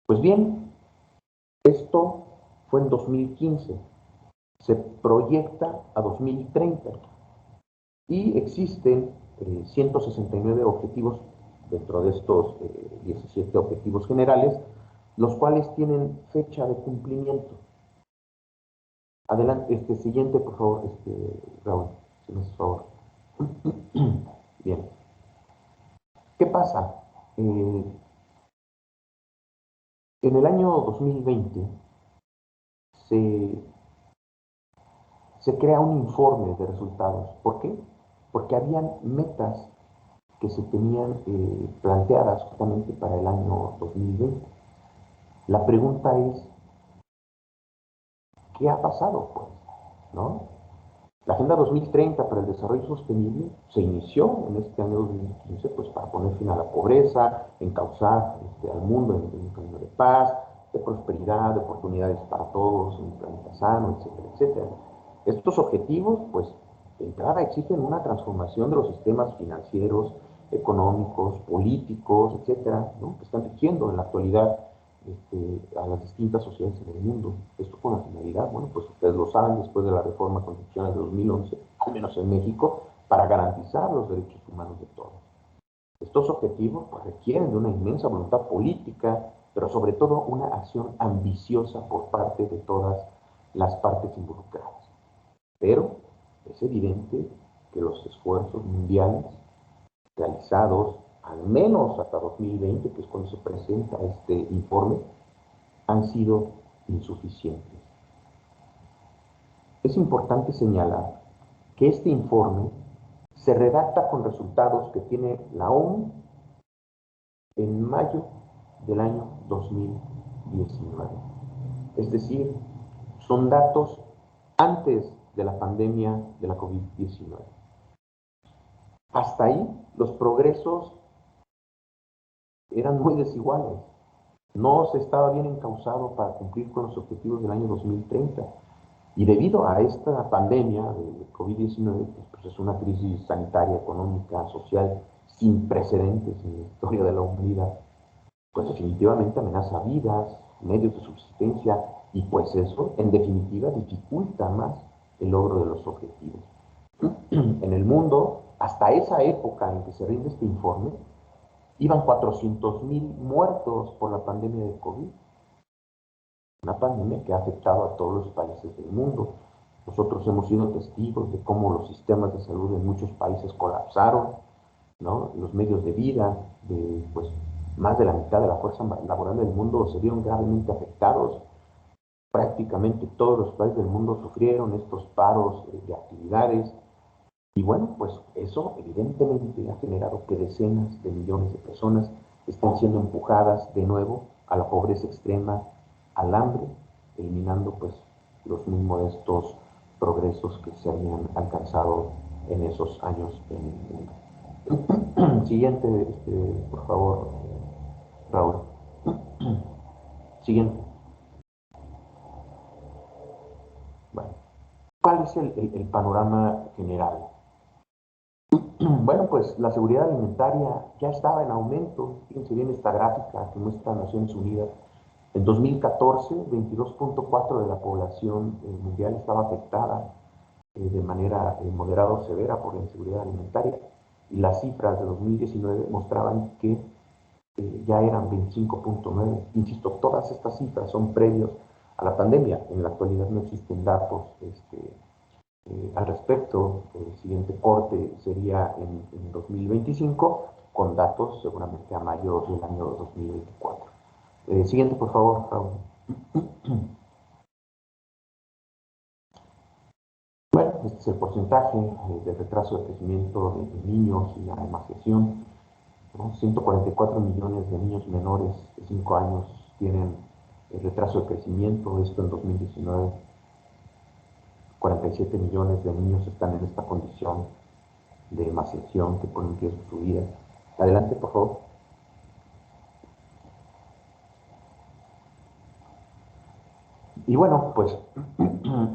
Pues bien, esto fue en 2015. Se proyecta a 2030 y existen 169 objetivos dentro de estos 17 objetivos generales, los cuales tienen fecha de cumplimiento. Adelante, siguiente, por favor, Raúl, si me haces favor. Bien. ¿Qué pasa? En el año 2020 se se crea un informe de resultados. ¿Por qué? Porque habían metas que se tenían planteadas justamente para el año 2020. La pregunta es, ¿qué ha pasado, pues? ¿No? La Agenda 2030 para el Desarrollo Sostenible se inició en este año 2015 pues, para poner fin a la pobreza, encauzar al mundo en un camino de paz, de prosperidad, de oportunidades para todos, en un planeta sano, etcétera, etcétera. Estos objetivos, pues, de entrada exigen una transformación de los sistemas financieros, económicos, políticos, etcétera, ¿no? Que están rigiendo en la actualidad a las distintas sociedades en el mundo. Esto con la finalidad, bueno, pues ustedes lo saben, después de la reforma constitucional de 2011, al menos en México, para garantizar los derechos humanos de todos. Estos objetivos pues, requieren de una inmensa voluntad política, pero sobre todo una acción ambiciosa por parte de todas las partes involucradas. Pero es evidente que los esfuerzos mundiales realizados al menos hasta 2020, que es cuando se presenta este informe, han sido insuficientes. Es importante señalar que este informe se redacta con resultados que tiene la ONU en mayo del año 2019. Es decir, son datos antes de la pandemia de la COVID-19. Hasta ahí, los progresos eran muy desiguales. No se estaba bien encauzado para cumplir con los objetivos del año 2030. Y debido a esta pandemia de COVID-19, pues es una crisis sanitaria, económica, social, sin precedentes en la historia de la humanidad, pues definitivamente amenaza vidas, medios de subsistencia, y pues eso, en definitiva, dificulta más el logro de los objetivos. En el mundo, hasta esa época en que se rinde este informe, iban 400,000 muertos por la pandemia de COVID. Una pandemia que ha afectado a todos los países del mundo. Nosotros hemos sido testigos de cómo los sistemas de salud en muchos países colapsaron, ¿no? Los medios de vida de pues, más de la mitad de la fuerza laboral del mundo se vieron gravemente afectados. Prácticamente todos los países del mundo sufrieron estos paros de actividades. Y bueno, pues eso evidentemente ha generado que decenas de millones de personas estén siendo empujadas de nuevo a la pobreza extrema, al hambre, eliminando pues los muy modestos progresos que se habían alcanzado en esos años en el mundo. Siguiente, por favor, Raúl. Siguiente. Bueno, ¿cuál es el panorama general? Bueno, pues la seguridad alimentaria ya estaba en aumento. Fíjense bien esta gráfica que muestra Naciones Unidas. En 2014, 22.4% de la población mundial estaba afectada de manera moderada o severa por la inseguridad alimentaria. Y las cifras de 2019 mostraban que ya eran 25.9%. Insisto, todas estas cifras son previos a la pandemia. En la actualidad no existen datos al respecto. El siguiente corte sería en 2025, con datos seguramente a mayo del año 2024. Siguiente, por favor, Raúl. Bueno, este es el porcentaje de retraso de crecimiento de niños y la emancipación. 144 millones de niños menores de 5 años tienen retraso de crecimiento, esto en 2019. 47 millones de niños están en esta condición de emancipación que pone en riesgo su vida. Adelante, por favor. Y bueno, pues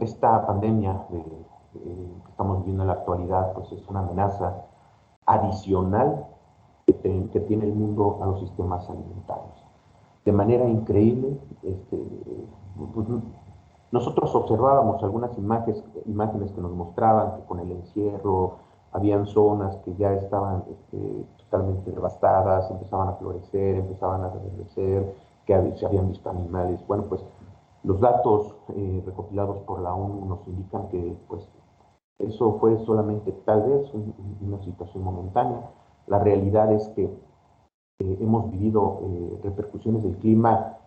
esta pandemia que estamos viviendo en la actualidad, pues es una amenaza adicional que tiene el mundo a los sistemas alimentarios. De manera increíble, pues, nosotros observábamos algunas imágenes que nos mostraban que con el encierro habían zonas que ya estaban totalmente devastadas, empezaban a florecer, empezaban a reverdecer, que se habían visto animales. Bueno, pues los datos recopilados por la ONU nos indican que pues, eso fue solamente tal vez una situación momentánea. La realidad es que hemos vivido repercusiones del clima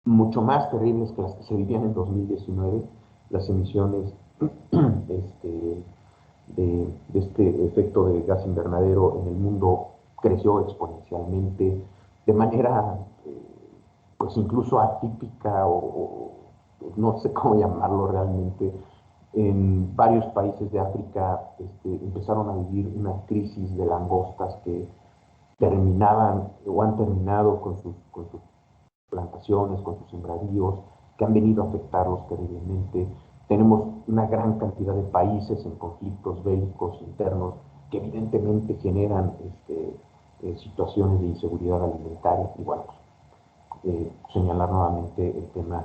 mucho más terribles que las que se vivían en 2019. Las emisiones de este efecto de gas invernadero en el mundo creció exponencialmente de manera pues incluso atípica o no sé cómo llamarlo realmente. En varios países de África empezaron a vivir una crisis de langostas que terminaban o han terminado con sus plantaciones, con sus sembradíos, que han venido a afectarlos terriblemente. Tenemos una gran cantidad de países en conflictos bélicos internos que evidentemente generan situaciones de inseguridad alimentaria. Y bueno, señalar nuevamente el tema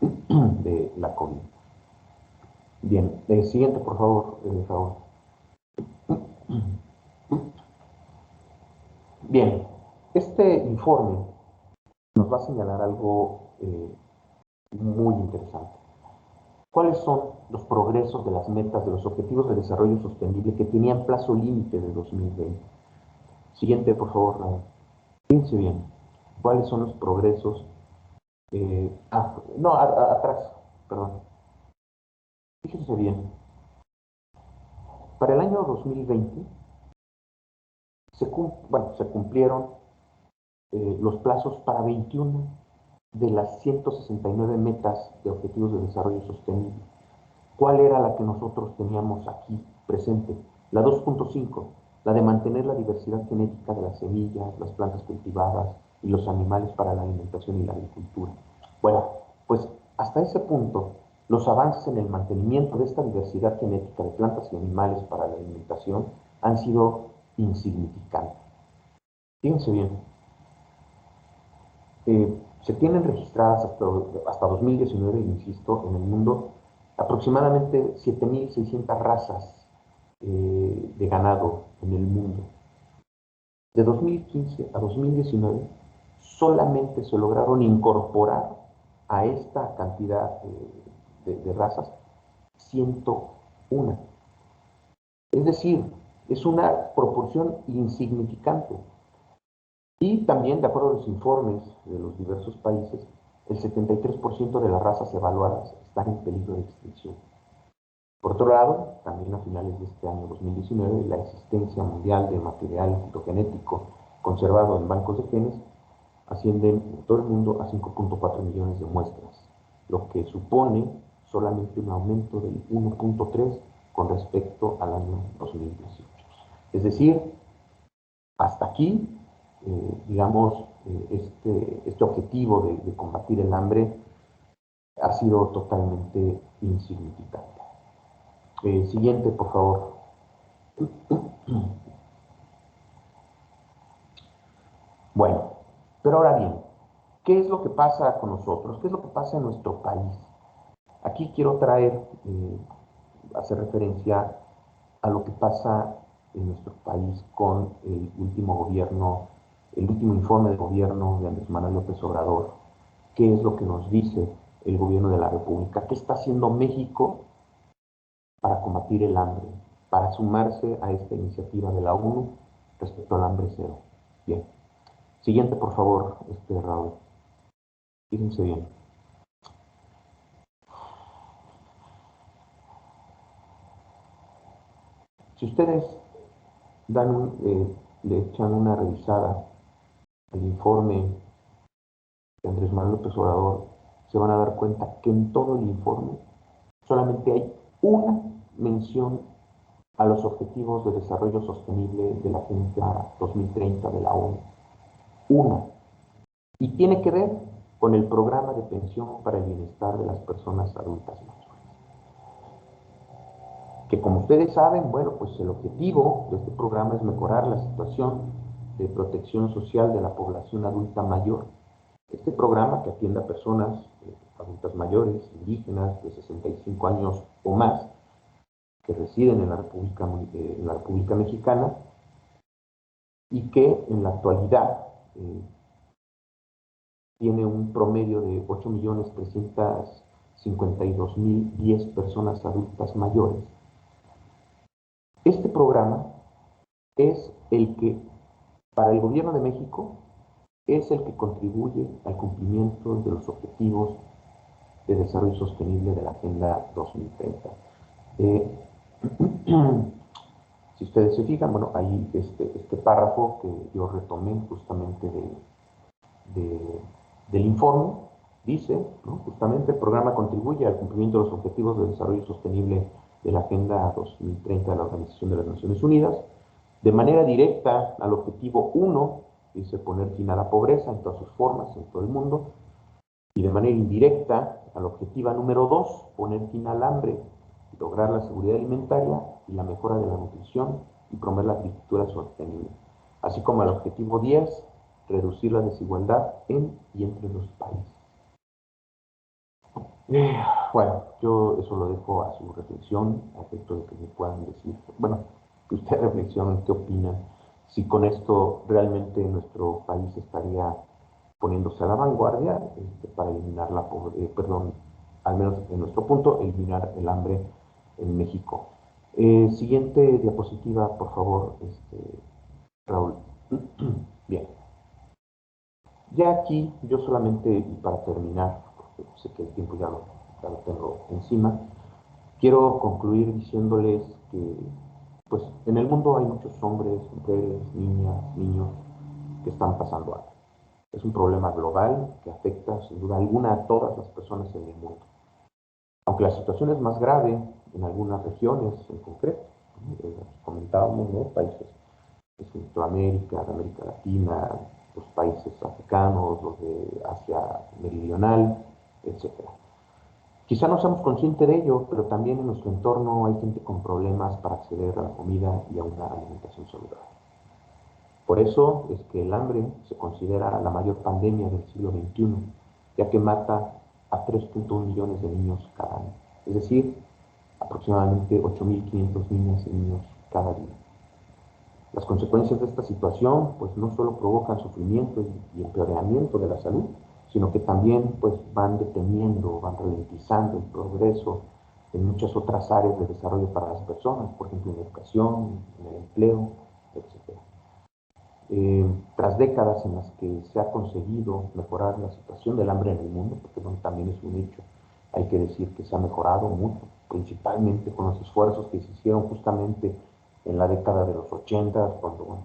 de la COVID. Bien, siguiente por favor, Raúl. Bien, este informe nos va a señalar algo muy interesante. ¿Cuáles son los progresos de las metas de los Objetivos de Desarrollo Sostenible que tenían plazo límite de 2020? Siguiente, por favor, Raúl. Fíjense bien, ¿cuáles son los progresos? Atrás, perdón. Fíjense bien, para el año 2020 se cumplieron los plazos para 21 de las 169 metas de Objetivos de Desarrollo Sostenible. ¿Cuál era la que nosotros teníamos aquí presente? La 2.5, la de mantener la diversidad genética de las semillas, las plantas cultivadas y los animales para la alimentación y la agricultura. Bueno, pues hasta ese punto, los avances en el mantenimiento de esta diversidad genética de plantas y animales para la alimentación han sido insignificantes. Fíjense bien, se tienen registradas hasta 2019, insisto, en el mundo aproximadamente 7.600 razas de ganado en el mundo. De 2015 a 2019 solamente se lograron incorporar a esta cantidad de razas 101. Es decir, es una proporción insignificante. Y también, de acuerdo a los informes de los diversos países, el 73% de las razas evaluadas están en peligro de extinción. Por otro lado, también a finales de este año 2019, la existencia mundial de material fitogenético conservado en bancos de genes ascienden en todo el mundo a 5.4 millones de muestras, lo que supone solamente un aumento del 1.3 con respecto al año 2018. Es decir, hasta aquí, digamos, este objetivo de combatir el hambre ha sido totalmente insignificante. Siguiente, por favor. Bueno, pero ahora bien, ¿qué es lo que pasa con nosotros? ¿Qué es lo que pasa en nuestro país? Aquí quiero hacer referencia a lo que pasa en nuestro país con el último gobierno, el último informe de gobierno de Andrés Manuel López Obrador. ¿Qué es lo que nos dice el gobierno de la República? ¿Qué está haciendo México para combatir el hambre, para sumarse a esta iniciativa de la ONU respecto al hambre cero? Bien. Siguiente, por favor, Raúl. Fíjense bien. Si ustedes le echan una revisada al informe de Andrés Manuel López Obrador, se van a dar cuenta que en todo el informe solamente hay una mención a los Objetivos de Desarrollo Sostenible de la Agenda 2030 de la ONU. Una. Y tiene que ver con el programa de pensión para el bienestar de las personas adultas mayores. Que como ustedes saben, bueno, pues el objetivo de este programa es mejorar la situación de protección social de la población adulta mayor. Este programa, que atiende a personas adultas mayores, indígenas, de 65 años o más, que residen en la República Mexicana, y que en la actualidad tiene un promedio de 8.352.010 personas adultas mayores. Este programa es el que, para el gobierno de México, es el que contribuye al cumplimiento de los objetivos de desarrollo sostenible de la Agenda 2030. Eh, si ustedes se fijan, bueno, ahí este párrafo que yo retomé justamente del informe, dice, ¿no? Justamente el programa contribuye al cumplimiento de los objetivos de desarrollo sostenible de la Agenda 2030 de la Organización de las Naciones Unidas, de manera directa al objetivo 1, dice poner fin a la pobreza en todas sus formas en todo el mundo, y de manera indirecta al objetivo número 2, poner fin al hambre, lograr la seguridad alimentaria y la mejora de la nutrición y promover la agricultura sostenible, así como al objetivo 10, reducir la desigualdad en y entre los países. Bueno, yo eso lo dejo a su reflexión, a efecto de que me puedan decir, bueno, que ustedes reflexionen qué opinan, si con esto realmente nuestro país estaría poniéndose a la vanguardia para eliminar la pobreza, perdón, al menos en nuestro punto, eliminar el hambre en México. Siguiente diapositiva, por favor, Raúl. Bien. Ya aquí, yo solamente, y para terminar, porque sé que el tiempo ya lo tengo encima, quiero concluir diciéndoles que, pues, en el mundo hay muchos hombres, mujeres, niñas, niños que están pasando hambre. Es un problema global que afecta, sin duda alguna, a todas las personas en el mundo. Aunque la situación es más grave en algunas regiones en concreto, comentábamos, ¿no? Países de Centroamérica, de América Latina, los países africanos, los de Asia Meridional, etc. Quizá no seamos conscientes de ello, pero también en nuestro entorno hay gente con problemas para acceder a la comida y a una alimentación saludable. Por eso es que el hambre se considera la mayor pandemia del siglo XXI, ya que mata a 3.1 millones de niños cada año, es decir, aproximadamente 8.500 niñas y niños cada día. Las consecuencias de esta situación pues no solo provocan sufrimiento y empeoramiento de la salud, sino que también pues van deteniendo, van ralentizando el progreso en muchas otras áreas de desarrollo para las personas, por ejemplo en la educación, en el empleo, etc. Tras décadas en las que se ha conseguido mejorar la situación del hambre en el mundo, porque bueno, también es un hecho, hay que decir que se ha mejorado mucho, principalmente con los esfuerzos que se hicieron justamente en la década de los 80, cuando bueno,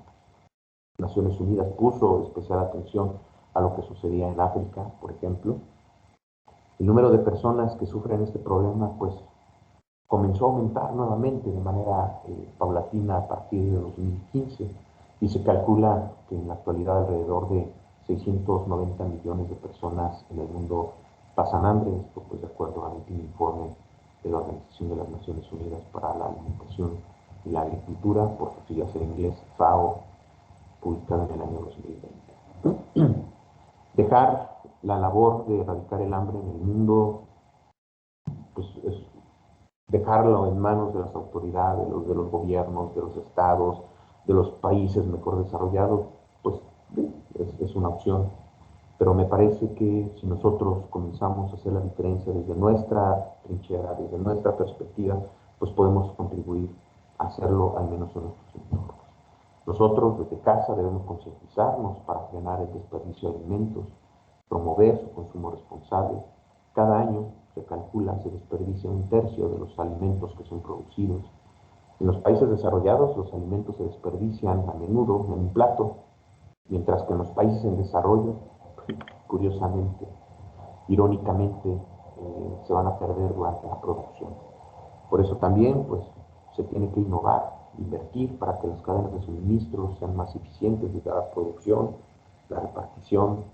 Naciones Unidas puso especial atención a lo que sucedía en África, por ejemplo. El número de personas que sufren este problema pues comenzó a aumentar nuevamente de manera paulatina a partir de 2015 y se calcula que en la actualidad alrededor de 690 millones de personas en el mundo pasan hambre, esto pues de acuerdo al último informe de la Organización de las Naciones Unidas para la Alimentación y la Agricultura, por sus siglas en inglés, FAO, publicada en el año 2020. Dejar la labor de erradicar el hambre en el mundo pues es dejarlo en manos de las autoridades, de los gobiernos, de los estados, de los países mejor desarrollados, pues es una opción. Pero me parece que si nosotros comenzamos a hacer la diferencia desde nuestra trinchera, desde nuestra perspectiva, pues podemos contribuir a hacerlo al menos en nuestros entornos. Nosotros desde casa debemos concientizarnos para frenar el desperdicio de alimentos, promover su consumo responsable. Cada año se calcula se desperdicia 1/3 de los alimentos que son producidos. En los países desarrollados los alimentos se desperdician a menudo en un plato, mientras que en los países en desarrollo, curiosamente, irónicamente, se van a perder durante la producción. Por eso también pues, se tiene que innovar, invertir para que las cadenas de suministro sean más eficientes de la producción, la repartición,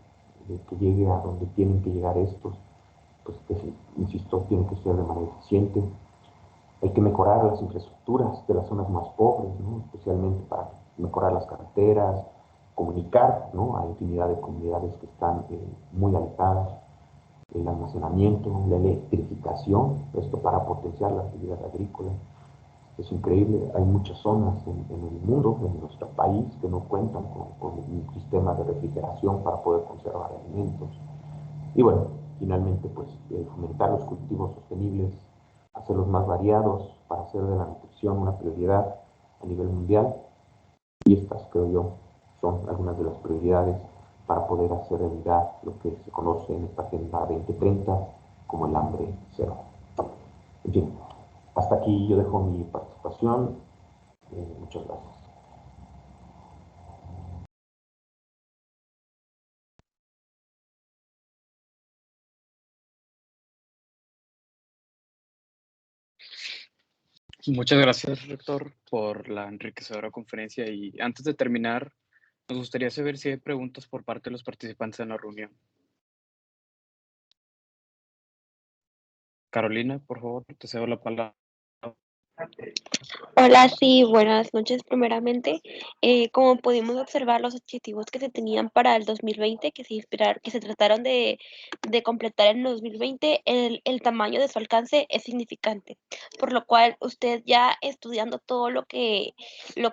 que llegue a donde tienen que llegar estos, pues que, insisto, tiene que ser de manera eficiente. Hay que mejorar las infraestructuras de las zonas más pobres, ¿no? Especialmente para mejorar las carreteras, comunicar, ¿no? A infinidad de comunidades que están muy alejadas, el almacenamiento, la electrificación, esto para potenciar la actividad agrícola. Es increíble, hay muchas zonas en el mundo, en nuestro país, que no cuentan con un sistema de refrigeración para poder conservar alimentos. Y bueno, finalmente, pues, fomentar los cultivos sostenibles, hacerlos más variados para hacer de la nutrición una prioridad a nivel mundial. Y estas, creo yo, son algunas de las prioridades para poder hacer realidad lo que se conoce en esta Agenda 2030 como el hambre cero. En fin, Hasta aquí yo dejo mi participación. Muchas gracias. Muchas gracias, rector, por la enriquecedora conferencia. Y antes de terminar, nos gustaría saber si hay preguntas por parte de los participantes en la reunión. Carolina, por favor, te cedo la palabra. Hola, sí, buenas noches primeramente. Como pudimos observar, los objetivos que se tenían para el 2020, que se trataron de completar en el 2020, el tamaño de su alcance es significante, por lo cual usted ya estudiando todo lo que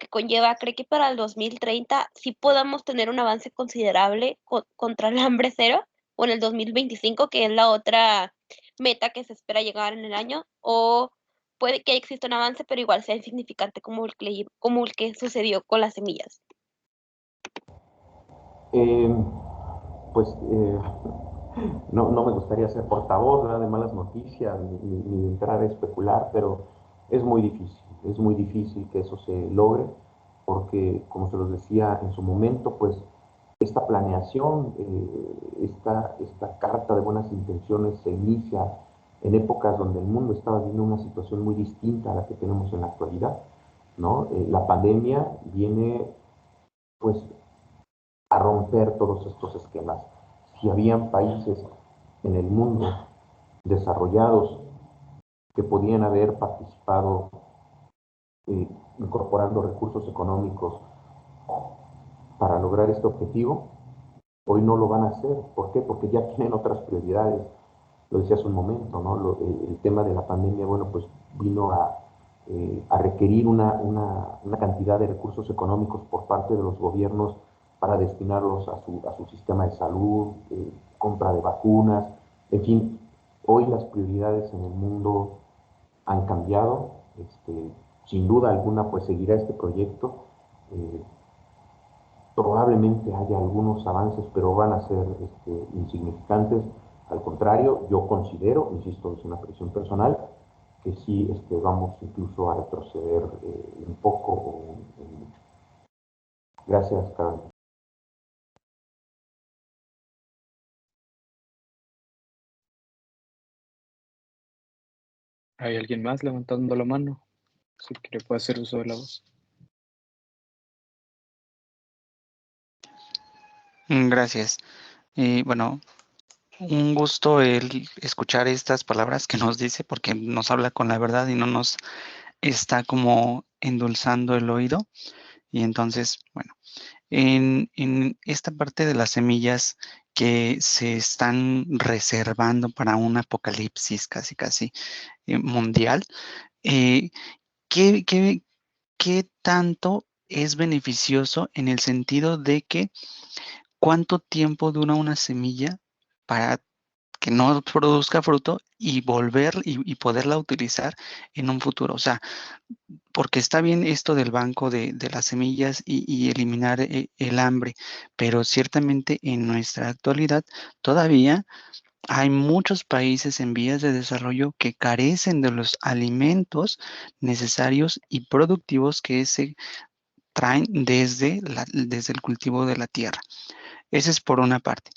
conlleva, ¿cree que para el 2030 sí podamos tener un avance considerable contra el hambre cero o en el 2025, que es la otra meta que se espera llegar en el año? ¿O puede que exista un avance, pero igual sea insignificante como el que sucedió con las semillas? Eh, pues no me gustaría ser portavoz, ¿verdad?, de malas noticias ni entrar a especular, pero es muy difícil que eso se logre, porque como se los decía en su momento, pues esta planeación, esta carta de buenas intenciones se inicia en épocas donde el mundo estaba viviendo una situación muy distinta a la que tenemos en la actualidad, ¿no? La pandemia viene, pues, a romper todos estos esquemas. Si habían países en el mundo desarrollados que podían haber participado incorporando recursos económicos para lograr este objetivo, hoy no lo van a hacer. ¿Por qué? Porque ya tienen otras prioridades. Lo decía hace un momento, ¿no? El tema de la pandemia, bueno, pues vino a requerir una cantidad de recursos económicos por parte de los gobiernos para destinarlos a su sistema de salud, compra de vacunas, en fin, hoy las prioridades en el mundo han cambiado. Sin duda alguna, pues seguirá este proyecto. Eh, Probablemente haya algunos avances, pero van a ser insignificantes. Al contrario, yo considero, insisto, es una presión personal, que sí vamos incluso a retroceder un poco. Gracias, Carol. ¿Hay alguien más levantando la mano? Si quiere, puede hacer uso de la voz. Gracias. Bueno, un gusto el escuchar estas palabras que nos dice, porque nos habla con la verdad y no nos está como endulzando el oído. Y entonces, bueno, en esta parte de las semillas que se están reservando para un apocalipsis casi mundial, eh, ¿qué, qué, qué tanto es beneficioso en el sentido de que cuánto tiempo dura una semilla para que no produzca fruto y volver y poderla utilizar en un futuro? O sea, porque está bien esto del banco de las semillas y eliminar el hambre, pero ciertamente en nuestra actualidad todavía hay muchos países en vías de desarrollo que carecen de los alimentos necesarios y productivos que se traen desde el cultivo de la tierra. Ese es por una parte.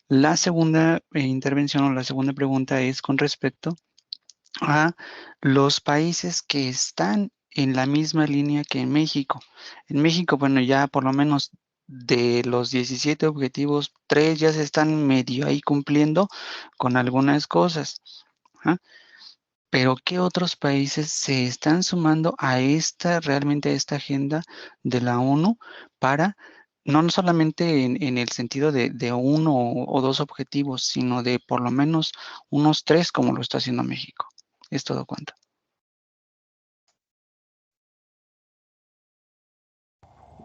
La segunda intervención o la segunda pregunta es con respecto a los países que están en la misma línea que en México. En México, bueno, ya por lo menos de los 17 objetivos, 3 ya se están medio ahí cumpliendo con algunas cosas. ¿Ah? Pero ¿qué otros países se están sumando a realmente a esta agenda de la ONU para, no solamente en el sentido de uno o dos objetivos, sino de por lo menos unos 3 como lo está haciendo México? Es todo cuanto.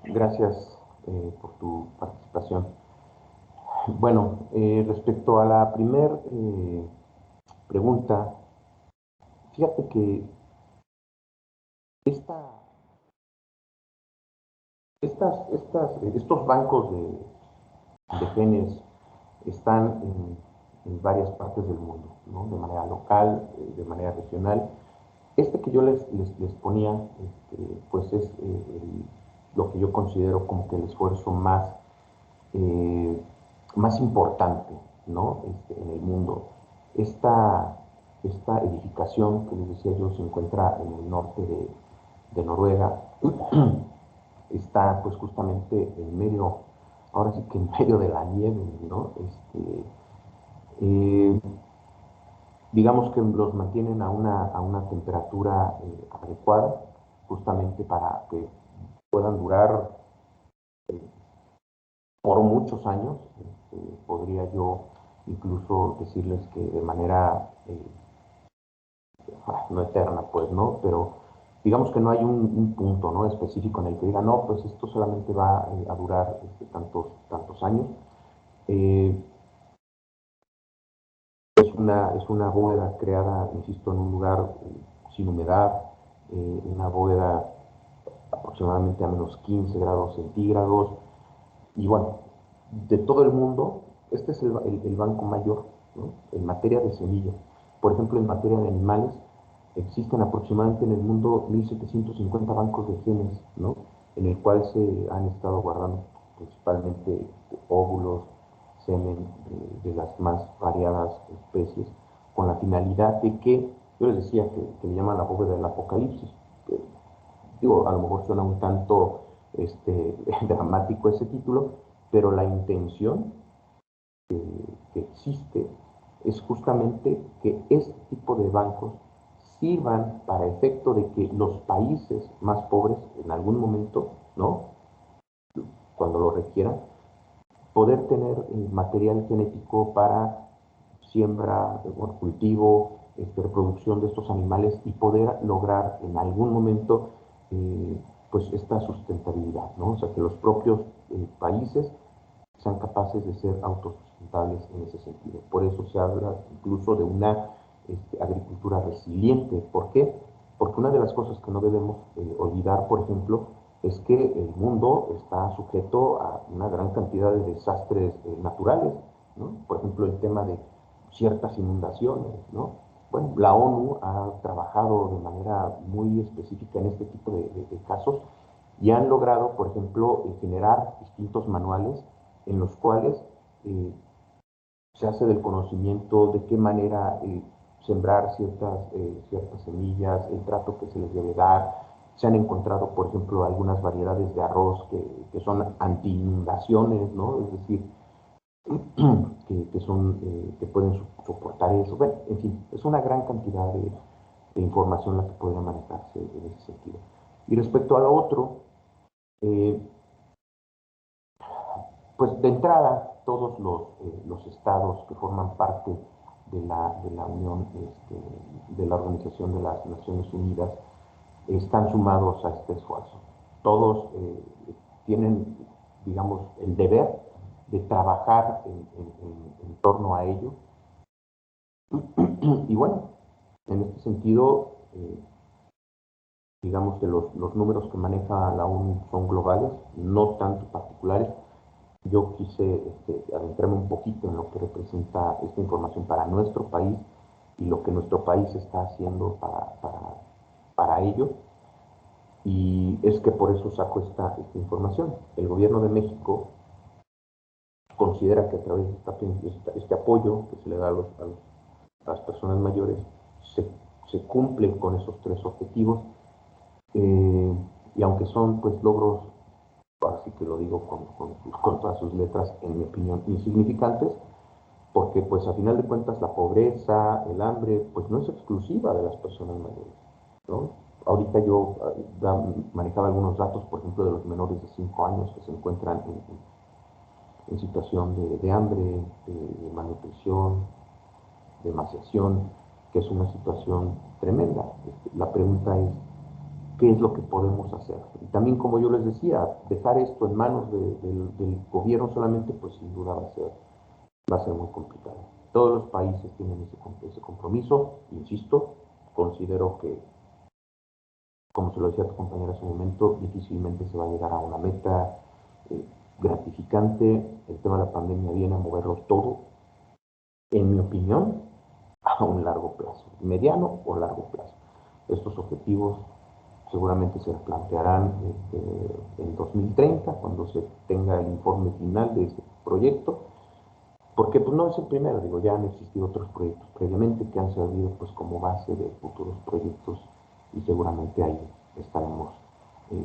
Gracias por tu participación. Bueno, respecto a la primera pregunta, fíjate que esta, estos bancos de genes están en varias partes del mundo, ¿no? De manera local, de manera regional, Este que yo les ponía, pues es lo que yo considero como que el esfuerzo más importante, ¿no? En el mundo. Esta edificación que les decía yo se encuentra en el norte de Noruega. Está pues justamente en medio, ahora sí que en medio de la nieve, ¿no? Eh, digamos que los mantienen a una temperatura adecuada, justamente para que puedan durar por muchos años. Podría yo incluso decirles que de manera, no eterna, pues, ¿no? Pero digamos que no hay un punto, ¿no?, específico en el que diga, no, pues esto solamente va a durar tantos años. Es una bóveda creada, insisto, en un lugar sin humedad, una bóveda aproximadamente a menos 15 grados centígrados. Y bueno, de todo el mundo, este es el banco mayor, ¿no?, en materia de semillas. Por ejemplo, en materia de animales, existen aproximadamente en el mundo 1.750 bancos de genes, ¿no?, en el cual se han estado guardando principalmente óvulos, semen de las más variadas especies, con la finalidad de que, yo les decía que le llaman la bóveda del apocalipsis. Digo, a lo mejor suena un tanto dramático ese título, pero la intención que existe es justamente que este tipo de bancos sirvan para efecto de que los países más pobres, en algún momento, ¿no?, cuando lo requieran, poder tener material genético para siembra, cultivo, reproducción de estos animales y poder lograr en algún momento pues esta sustentabilidad, ¿no? O sea, que los propios países sean capaces de ser autosustentables en ese sentido. Por eso se habla incluso de una agricultura resiliente. ¿Por qué? Porque una de las cosas que no debemos olvidar, por ejemplo, es que el mundo está sujeto a una gran cantidad de desastres naturales, ¿no? Por ejemplo, el tema de ciertas inundaciones, ¿no? Bueno, la ONU ha trabajado de manera muy específica en este tipo de casos y han logrado, por ejemplo, generar distintos manuales en los cuales se hace del conocimiento de qué manera sembrar ciertas semillas, el trato que se les debe dar. Se han encontrado, por ejemplo, algunas variedades de arroz que son anti-inundaciones, ¿no? Es decir, que pueden soportar eso. Bueno, en fin, es una gran cantidad de información la que podría manejarse en ese sentido. Y respecto a lo otro, pues de entrada, todos los estados que forman parte de la Unión, de la Organización de las Naciones Unidas, están sumados a este esfuerzo. Todos tienen, digamos, el deber de trabajar en torno a ello. Y bueno, en este sentido, digamos que los números que maneja la ONU son globales, no tanto particulares. Yo quise adentrarme un poquito en lo que representa esta información para nuestro país y lo que nuestro país está haciendo para ello. Y es que por eso saco esta información. El gobierno de México considera que a través de este apoyo que se le da a las personas mayores, se cumplen con esos tres objetivos. Y aunque son pues logros, así que lo digo con todas sus letras, en mi opinión, insignificantes, porque pues a final de cuentas la pobreza, el hambre, pues no es exclusiva de las personas mayores, ¿no? Ahorita yo manejaba algunos datos, por ejemplo, de los menores de 5 años que se encuentran en situación de hambre, de malnutrición, de emaciación, que es una situación tremenda. La pregunta es, ¿qué es lo que podemos hacer? Y también, como yo les decía, dejar esto en manos del gobierno solamente, pues sin duda va a ser muy complicado. Todos los países tienen ese compromiso, insisto, considero que, como se lo decía a tu compañera hace un momento, difícilmente se va a llegar a una meta gratificante. El tema de la pandemia viene a moverlo todo, en mi opinión, a un largo plazo, mediano o largo plazo. Estos objetivos seguramente se plantearán en 2030, cuando se tenga el informe final de este proyecto, porque pues no es el primero, digo, ya han existido otros proyectos previamente que han servido pues como base de futuros proyectos y seguramente ahí estaremos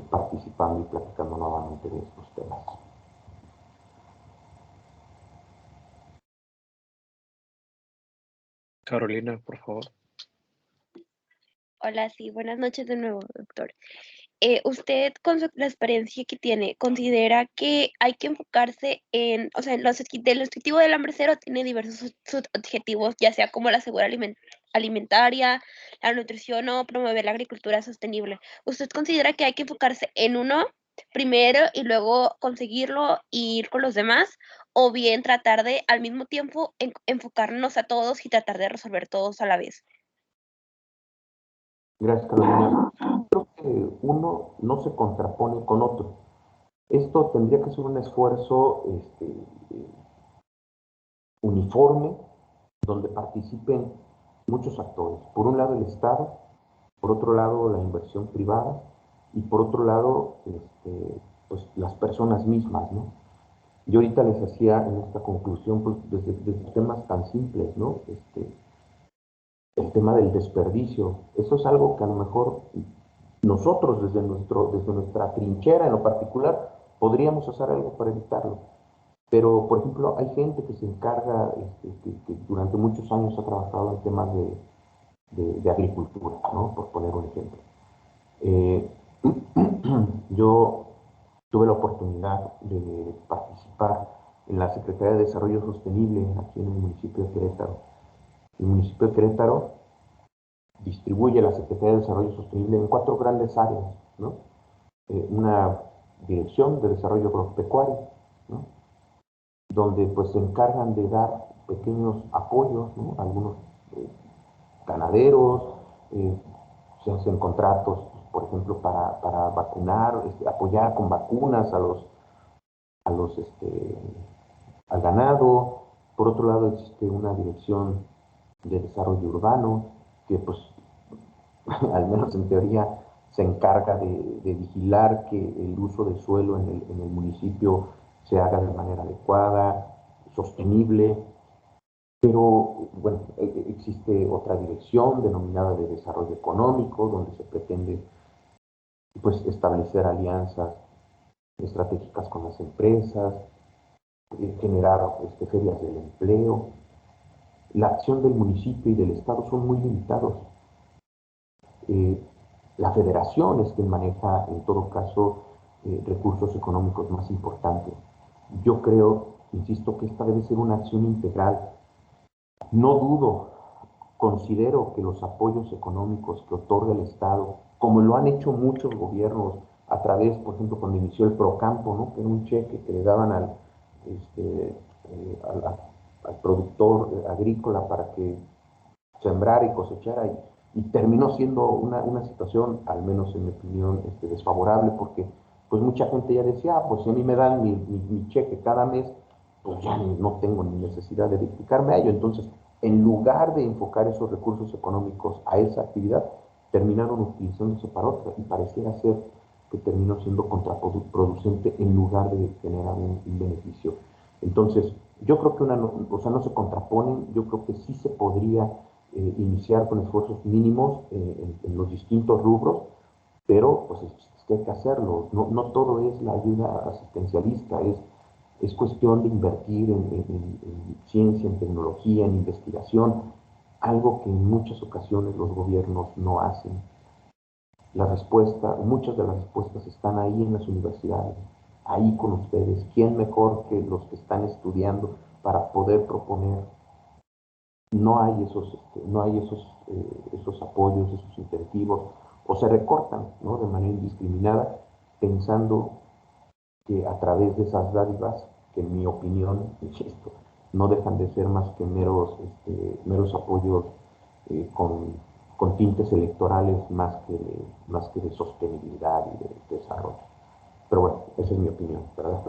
participando y platicando nuevamente de estos temas. Carolina, por favor. Hola, sí, buenas noches de nuevo, doctor. Usted, con la experiencia que tiene, considera que hay que enfocarse en, o sea, el objetivo del hambre cero tiene diversos objetivos, ya sea como la seguridad alimentaria, la nutrición o promover la agricultura sostenible. ¿Usted considera que hay que enfocarse en uno primero y luego conseguirlo y ir con los demás? ¿O bien tratar de, al mismo tiempo, enfocarnos a todos y tratar de resolver todos a la vez? Gracias, Carolina. Creo que uno no se contrapone con otro. Esto tendría que ser un esfuerzo uniforme donde participen muchos actores. Por un lado el Estado, por otro lado la inversión privada y por otro lado pues, las personas mismas, ¿no? Yo ahorita les hacía en esta conclusión pues, desde temas tan simples, ¿no? El tema del desperdicio. Eso es algo que a lo mejor nosotros desde nuestra trinchera en lo particular podríamos hacer algo para evitarlo. Pero, por ejemplo, hay gente que se encarga, que durante muchos años ha trabajado en temas de agricultura, ¿no? Por poner un ejemplo. Eh, yo tuve la oportunidad de participar en la Secretaría de Desarrollo Sostenible aquí en el municipio de Querétaro. El municipio de Querétaro distribuye la Secretaría de Desarrollo Sostenible en 4 grandes áreas, ¿no? Una dirección de desarrollo agropecuario, ¿no? Donde pues se encargan de dar pequeños apoyos, ¿no? Algunos ganaderos, se hacen contratos, por ejemplo, para vacunar, apoyar con vacunas a los, al ganado. Por otro lado, existe una dirección de desarrollo urbano que, pues, al menos en teoría, se encarga de vigilar que el uso de suelo en el municipio se haga de manera adecuada, sostenible. Pero, bueno, existe otra dirección denominada de desarrollo económico, donde se pretende pues, establecer alianzas estratégicas con las empresas, generar ferias del empleo. La acción del municipio y del Estado son muy limitados. Eh, la federación es quien maneja, en todo caso, recursos económicos más importantes. Yo creo, insisto, que esta debe ser una acción integral. No dudo, considero que los apoyos económicos que otorga el Estado, como lo han hecho muchos gobiernos a través, por ejemplo, cuando inició el Procampo, ¿no? Que era un cheque que le daban al productor agrícola para que sembrara y cosechara, y terminó siendo una situación, al menos en mi opinión, desfavorable, porque pues mucha gente ya decía, pues si a mí me dan mi cheque cada mes, pues ya no tengo ni necesidad de dedicarme a ello. Entonces, en lugar de enfocar esos recursos económicos a esa actividad, terminaron utilizándose para otra, y pareciera ser que terminó siendo contraproducente en lugar de generar un beneficio. Entonces, yo creo que o sea, no se contraponen, yo creo que sí se podría iniciar con esfuerzos mínimos en los distintos rubros, pero pues es que hay que hacerlo. No todo es la ayuda asistencialista, es cuestión de invertir en ciencia, en tecnología, en investigación, algo que en muchas ocasiones los gobiernos no hacen. La respuesta, muchas de las respuestas están ahí en las universidades, ahí con ustedes. ¿Quién mejor que los que están estudiando para poder proponer? No hay esos apoyos, esos incentivos, o se recortan, ¿no? De manera indiscriminada, pensando que a través de esas dádivas, que en mi opinión, insisto, no dejan de ser más que meros apoyos con tintes electorales más que de sostenibilidad y de desarrollo. Pero bueno, esa es mi opinión, ¿verdad?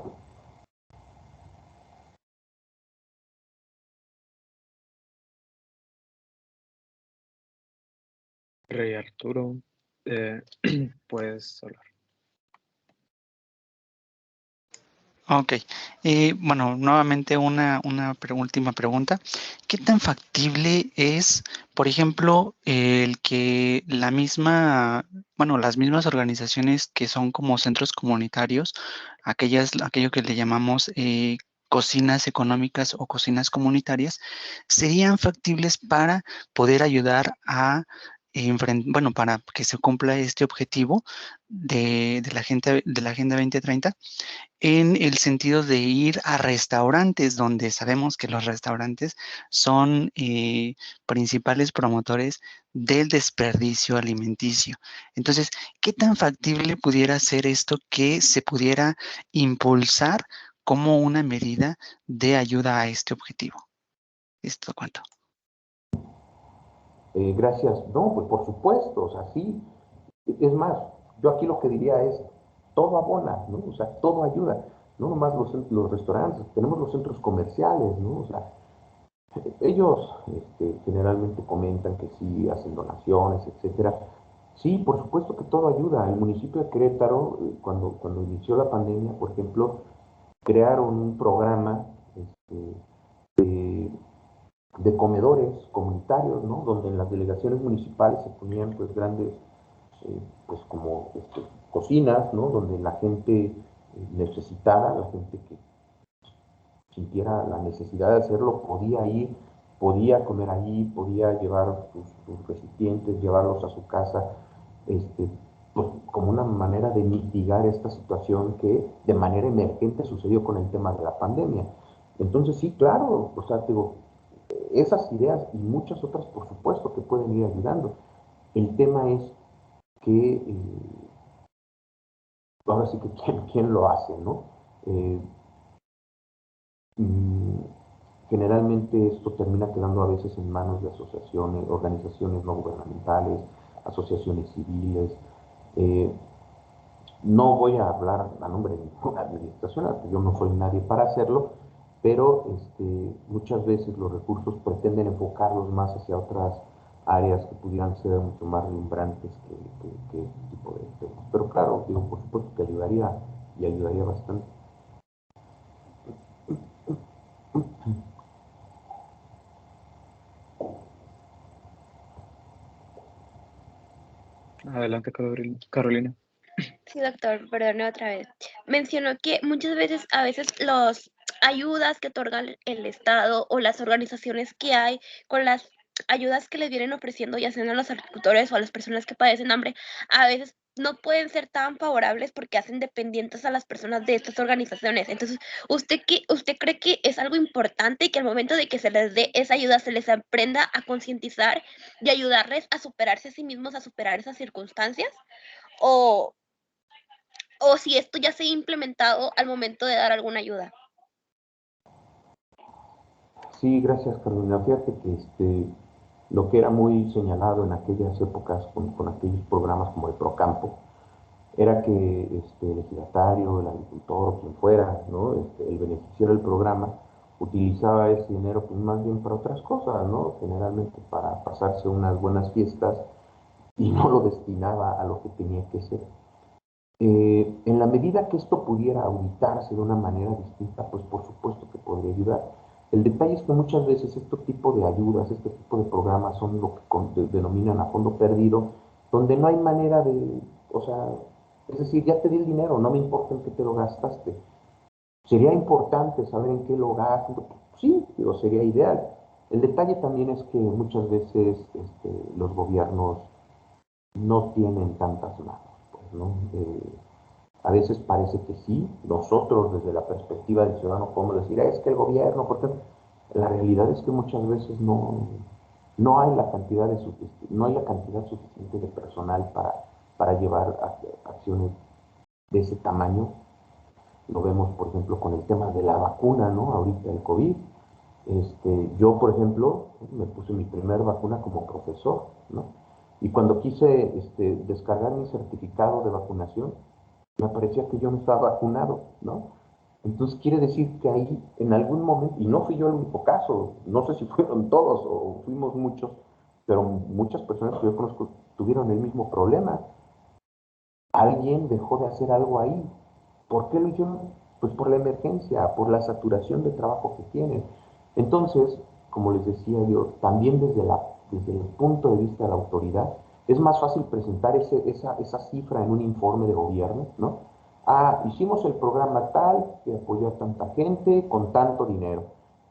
Rey Arturo, puedes hablar. Ok. Bueno, nuevamente una última pregunta. ¿Qué tan factible es, por ejemplo, el que las mismas organizaciones que son como centros comunitarios, aquello que le llamamos cocinas económicas o cocinas comunitarias, serían factibles para poder ayudar a para que se cumpla este objetivo de la Agenda 2030? En el sentido de ir a restaurantes, donde sabemos que los restaurantes son principales promotores del desperdicio alimenticio. Entonces, ¿qué tan factible pudiera ser esto que se pudiera impulsar como una medida de ayuda a este objetivo? ¿Esto cuánto? Gracias. No, pues por supuesto, o sea, sí. Es más, yo aquí lo que diría es, todo abona, ¿no? O sea, todo ayuda. No nomás los restaurantes, tenemos los centros comerciales, ¿no? O sea, ellos generalmente comentan que sí, hacen donaciones, etcétera. Sí, por supuesto que todo ayuda. El municipio de Querétaro, cuando inició la pandemia, por ejemplo, crearon un programa de, de comedores comunitarios, ¿no? Donde en las delegaciones municipales se ponían pues grandes, pues como cocinas, ¿no? Donde la gente necesitada, la gente que sintiera la necesidad de hacerlo, podía ir, podía comer ahí, podía llevar sus recipientes, llevarlos a su casa, pues, como una manera de mitigar esta situación que de manera emergente sucedió con el tema de la pandemia. Entonces sí, claro, o sea, digo, esas ideas y muchas otras, por supuesto, que pueden ir ayudando. El tema es que, ahora sí que quién lo hace, ¿no? Eh, mm, Generalmente esto termina quedando a veces en manos de asociaciones, organizaciones no gubernamentales, asociaciones civiles. Eh, no voy a hablar a nombre de ninguna administración, porque yo no soy nadie para hacerlo, pero muchas veces los recursos pretenden enfocarlos más hacia otras áreas que pudieran ser mucho más rimbrantes que este tipo de temas. Pero claro, digo, por supuesto que ayudaría y ayudaría bastante. Adelante, Carolina. Sí, doctor, perdone otra vez. Mencionó que muchas veces, a veces, los ayudas que otorga el Estado o las organizaciones que hay con las ayudas que le vienen ofreciendo, ya sean a los agricultores o a las personas que padecen hambre, a veces no pueden ser tan favorables porque hacen dependientes a las personas de estas organizaciones. Entonces, ¿usted cree que es algo importante que al momento de que se les dé esa ayuda se les aprenda a concientizar y ayudarles a superarse a sí mismos, a superar esas circunstancias? ¿O si esto ya se ha implementado al momento de dar alguna ayuda? Sí, gracias, Carolina. Fíjate que lo que era muy señalado en aquellas épocas con aquellos programas como el Procampo, era que el ejidatario, el agricultor o quien fuera, ¿no? El beneficiario del programa, utilizaba ese dinero pues, más bien para otras cosas, ¿no? Generalmente para pasarse unas buenas fiestas y no lo destinaba a lo que tenía que ser. En la medida que esto pudiera auditarse de una manera distinta, pues por supuesto que podría ayudar. El detalle es que muchas veces este tipo de ayudas, este tipo de programas son lo que denominan a fondo perdido, donde no hay manera de, o sea, es decir, ya te di el dinero, no me importa en qué te lo gastaste. Sería importante saber en qué lo gasto, sí, pero sería ideal. El detalle también es que muchas veces los gobiernos no tienen tantas manos, pues, ¿no? A veces parece que sí, nosotros desde la perspectiva del ciudadano podemos decir, es que el gobierno, porque la realidad es que muchas veces no hay la cantidad no hay la cantidad suficiente de personal para llevar acciones de ese tamaño. Lo vemos, por ejemplo, con el tema de la vacuna, ¿no? Ahorita el COVID. Yo, por ejemplo, me puse mi primer vacuna como profesor, ¿no? Y cuando quise descargar mi certificado de vacunación, me parecía que yo no estaba vacunado, ¿no? Entonces quiere decir que ahí en algún momento, y no fui yo el único caso, no sé si fueron todos o fuimos muchos, pero muchas personas que yo conozco tuvieron el mismo problema. Alguien dejó de hacer algo ahí. ¿Por qué lo hicieron? Pues por la emergencia, por la saturación de trabajo que tienen. Entonces, como les decía yo, también desde el punto de vista de la autoridad, es más fácil presentar esa cifra en un informe de gobierno, ¿no? Ah, hicimos el programa tal, que apoyó a tanta gente, con tanto dinero.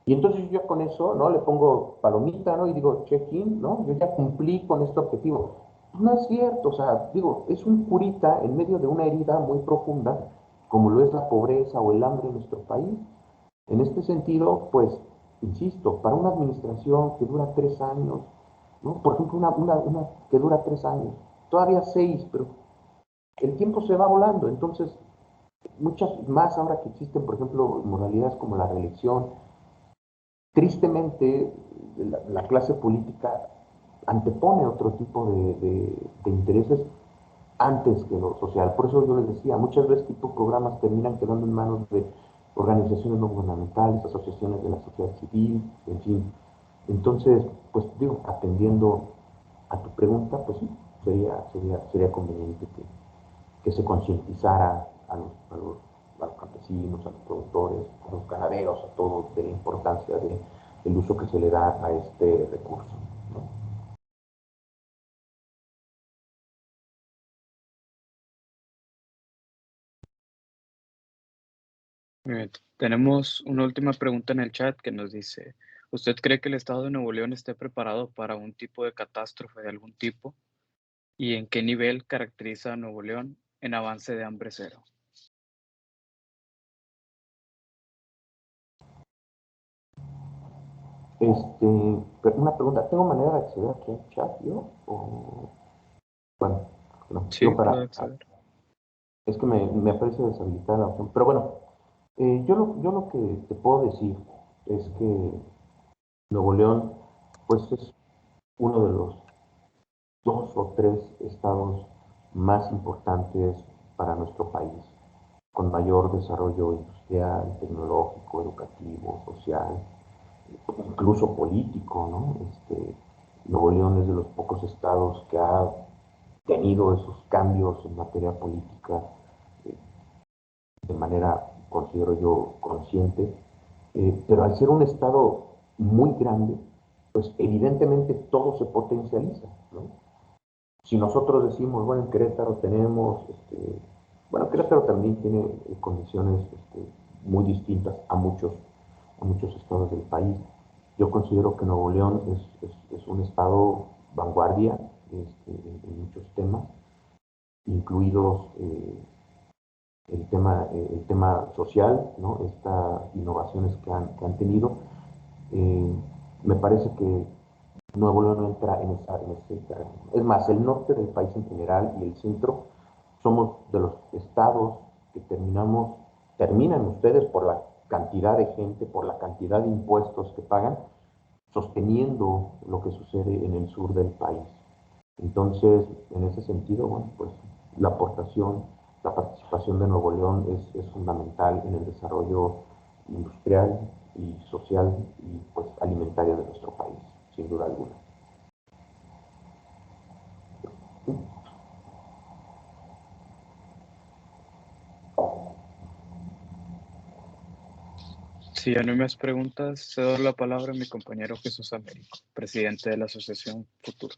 Y entonces yo con eso, ¿no? Le pongo palomita, ¿no? Y digo, check-in, ¿no? Yo ya cumplí con este objetivo. No es cierto, o sea, digo, es un curita en medio de una herida muy profunda, como lo es la pobreza o el hambre en nuestro país. En este sentido, pues, insisto, para una administración que dura 3 años, ¿no? Por ejemplo, una que dura 3 años, todavía 6, pero el tiempo se va volando. Entonces, muchas más ahora que existen, por ejemplo, modalidades como la reelección, tristemente la clase política antepone otro tipo de intereses antes que lo social. Por eso yo les decía, muchas veces tipo programas terminan quedando en manos de organizaciones no gubernamentales, asociaciones de la sociedad civil, en fin. Entonces, pues digo, atendiendo a tu pregunta, pues sí, sería conveniente que se concientizara a los campesinos, a los productores, a los ganaderos, a todos, de la importancia del uso que se le da a este recurso, ¿no? Muy bien. Tenemos una última pregunta en el chat que nos dice, ¿usted cree que el estado de Nuevo León esté preparado para un tipo de catástrofe de algún tipo? ¿Y en qué nivel caracteriza a Nuevo León en avance de hambre cero? Una pregunta, ¿tengo manera de acceder aquí al chat yo? O, bueno, no, Sí, digo puede acceder. es que me parece deshabilitada la opción, pero bueno, yo lo que te puedo decir es que Nuevo León, pues es uno de los 2 o 3 estados más importantes para nuestro país, con mayor desarrollo industrial, tecnológico, educativo, social, incluso político, ¿no? Nuevo León es de los pocos estados que ha tenido esos cambios en materia política eh, de manera, considero yo, consciente, pero al ser un estado muy grande, pues evidentemente todo se potencializa, ¿no? Si nosotros decimos, bueno, en Querétaro tenemos, bueno, Querétaro también tiene condiciones muy distintas a muchos estados del país. Yo considero que Nuevo León es un estado vanguardia en muchos temas, incluidos el tema social, ¿no? Estas innovaciones que han tenido. Eh, Me parece que Nuevo León no entra en ese terreno. Es más, el norte del país en general y el centro somos de los estados que terminan ustedes por la cantidad de gente, por la cantidad de impuestos que pagan, sosteniendo lo que sucede en el sur del país. Entonces, en ese sentido, bueno, pues la aportación, la participación de Nuevo León es fundamental en el desarrollo industrial y social y pues alimentario de nuestro país, sin duda alguna. Si ya no hay más preguntas, cedo la palabra a mi compañero Jesús Américo, presidente de la Asociación Futuro.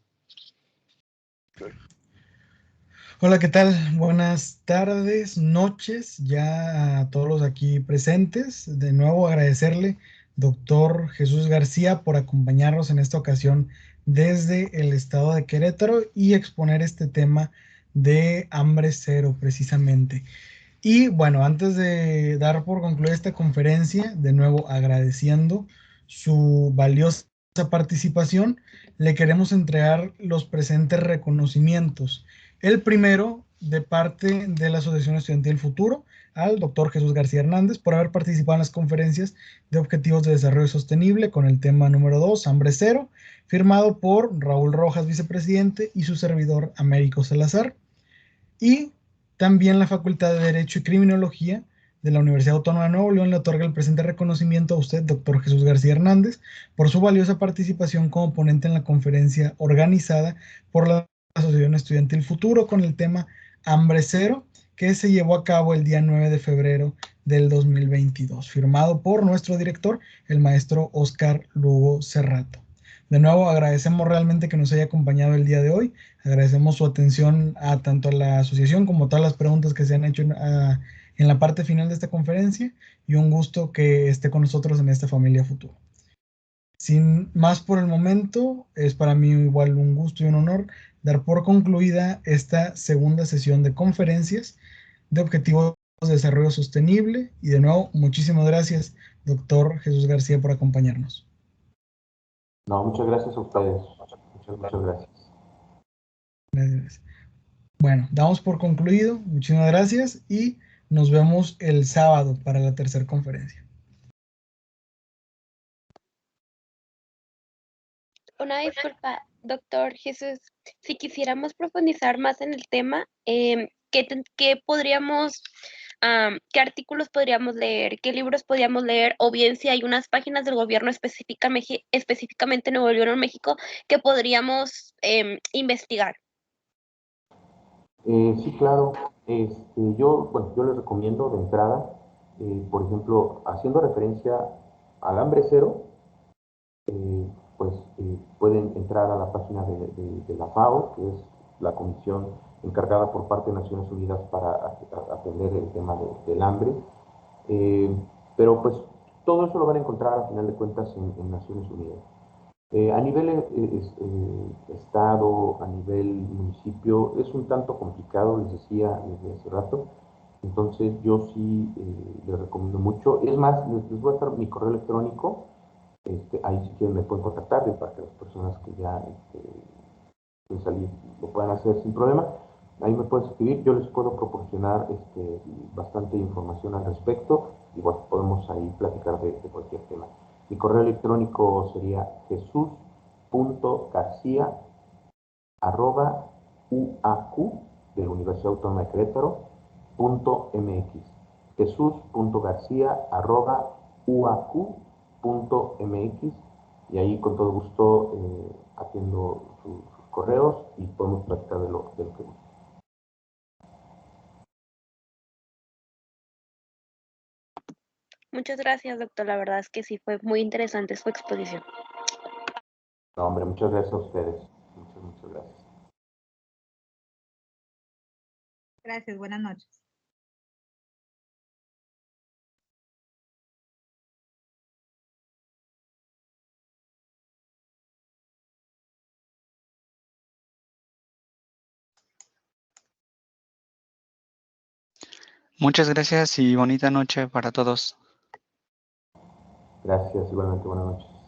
Hola, ¿qué tal? Buenas tardes, noches, ya a todos los aquí presentes. De nuevo agradecerle, doctor Jesús García, por acompañarnos en esta ocasión desde el estado de Querétaro y exponer este tema de hambre cero, precisamente. Y bueno, antes de dar por concluida esta conferencia, de nuevo agradeciendo su valiosa participación, le queremos entregar los presentes reconocimientos. El primero, de parte de la Asociación Estudiantil Futuro, al doctor Jesús García Hernández por haber participado en las conferencias de Objetivos de Desarrollo Sostenible con el tema número 2, hambre cero, firmado por Raúl Rojas, vicepresidente, y su servidor Américo Salazar. Y también la Facultad de Derecho y Criminología de la Universidad Autónoma de Nuevo León le otorga el presente reconocimiento a usted, doctor Jesús García Hernández, por su valiosa participación como ponente en la conferencia organizada por la Asociación Estudiantil Futuro con el tema Hambre Cero, que se llevó a cabo el día 9 de febrero del 2022, firmado por nuestro director, el maestro Oscar Lugo Cerrato. De nuevo, agradecemos realmente que nos haya acompañado el día de hoy, agradecemos su atención a tanto a la asociación como a todas las preguntas que se han hecho en la parte final de esta conferencia, y un gusto que esté con nosotros en esta familia Futuro. Sin más por el momento, es para mí igual un gusto y un honor dar por concluida esta segunda sesión de conferencias de Objetivos de Desarrollo Sostenible. Y de nuevo, muchísimas gracias, doctor Jesús García, por acompañarnos. No, muchas gracias a ustedes. Muchas gracias. Gracias. Bueno, damos por concluido. Muchísimas gracias y nos vemos el sábado para la tercera conferencia. Una disculpa, doctor Jesús, si quisiéramos profundizar más en el tema, ¿qué podríamos, qué artículos podríamos leer, qué libros podríamos leer, o bien si hay unas páginas del gobierno específicamente en Nuevo León o México que podríamos investigar? Sí, claro. Yo les recomiendo de entrada, por ejemplo, haciendo referencia al hambre cero, pueden entrar a la página de la FAO, que es la comisión encargada por parte de Naciones Unidas para atender el tema del hambre. Pero pues todo eso lo van a encontrar a final de cuentas en Naciones Unidas. A nivel estado, a nivel municipio, es un tanto complicado, les decía desde hace rato. Entonces yo sí les recomiendo mucho. Es más, les voy a dar mi correo electrónico. Ahí si quieren me pueden contactar para que las personas que ya quieren salir lo puedan hacer sin problema. Ahí me pueden escribir, yo les puedo proporcionar bastante información al respecto y bueno, podemos ahí platicar de cualquier tema. Mi correo electrónico sería jesus.garcia@uaq de la Universidad Autónoma de Querétaro .mx. jesus.garcia@uaq.mx y ahí con todo gusto atiendo sus correos y podemos platicar de lo que guste. Muchas gracias, doctor. La verdad es que sí fue muy interesante su exposición. No, hombre, muchas gracias a ustedes. Muchas gracias. Gracias, buenas noches. Muchas gracias y bonita noche para todos. Gracias, igualmente, buenas noches.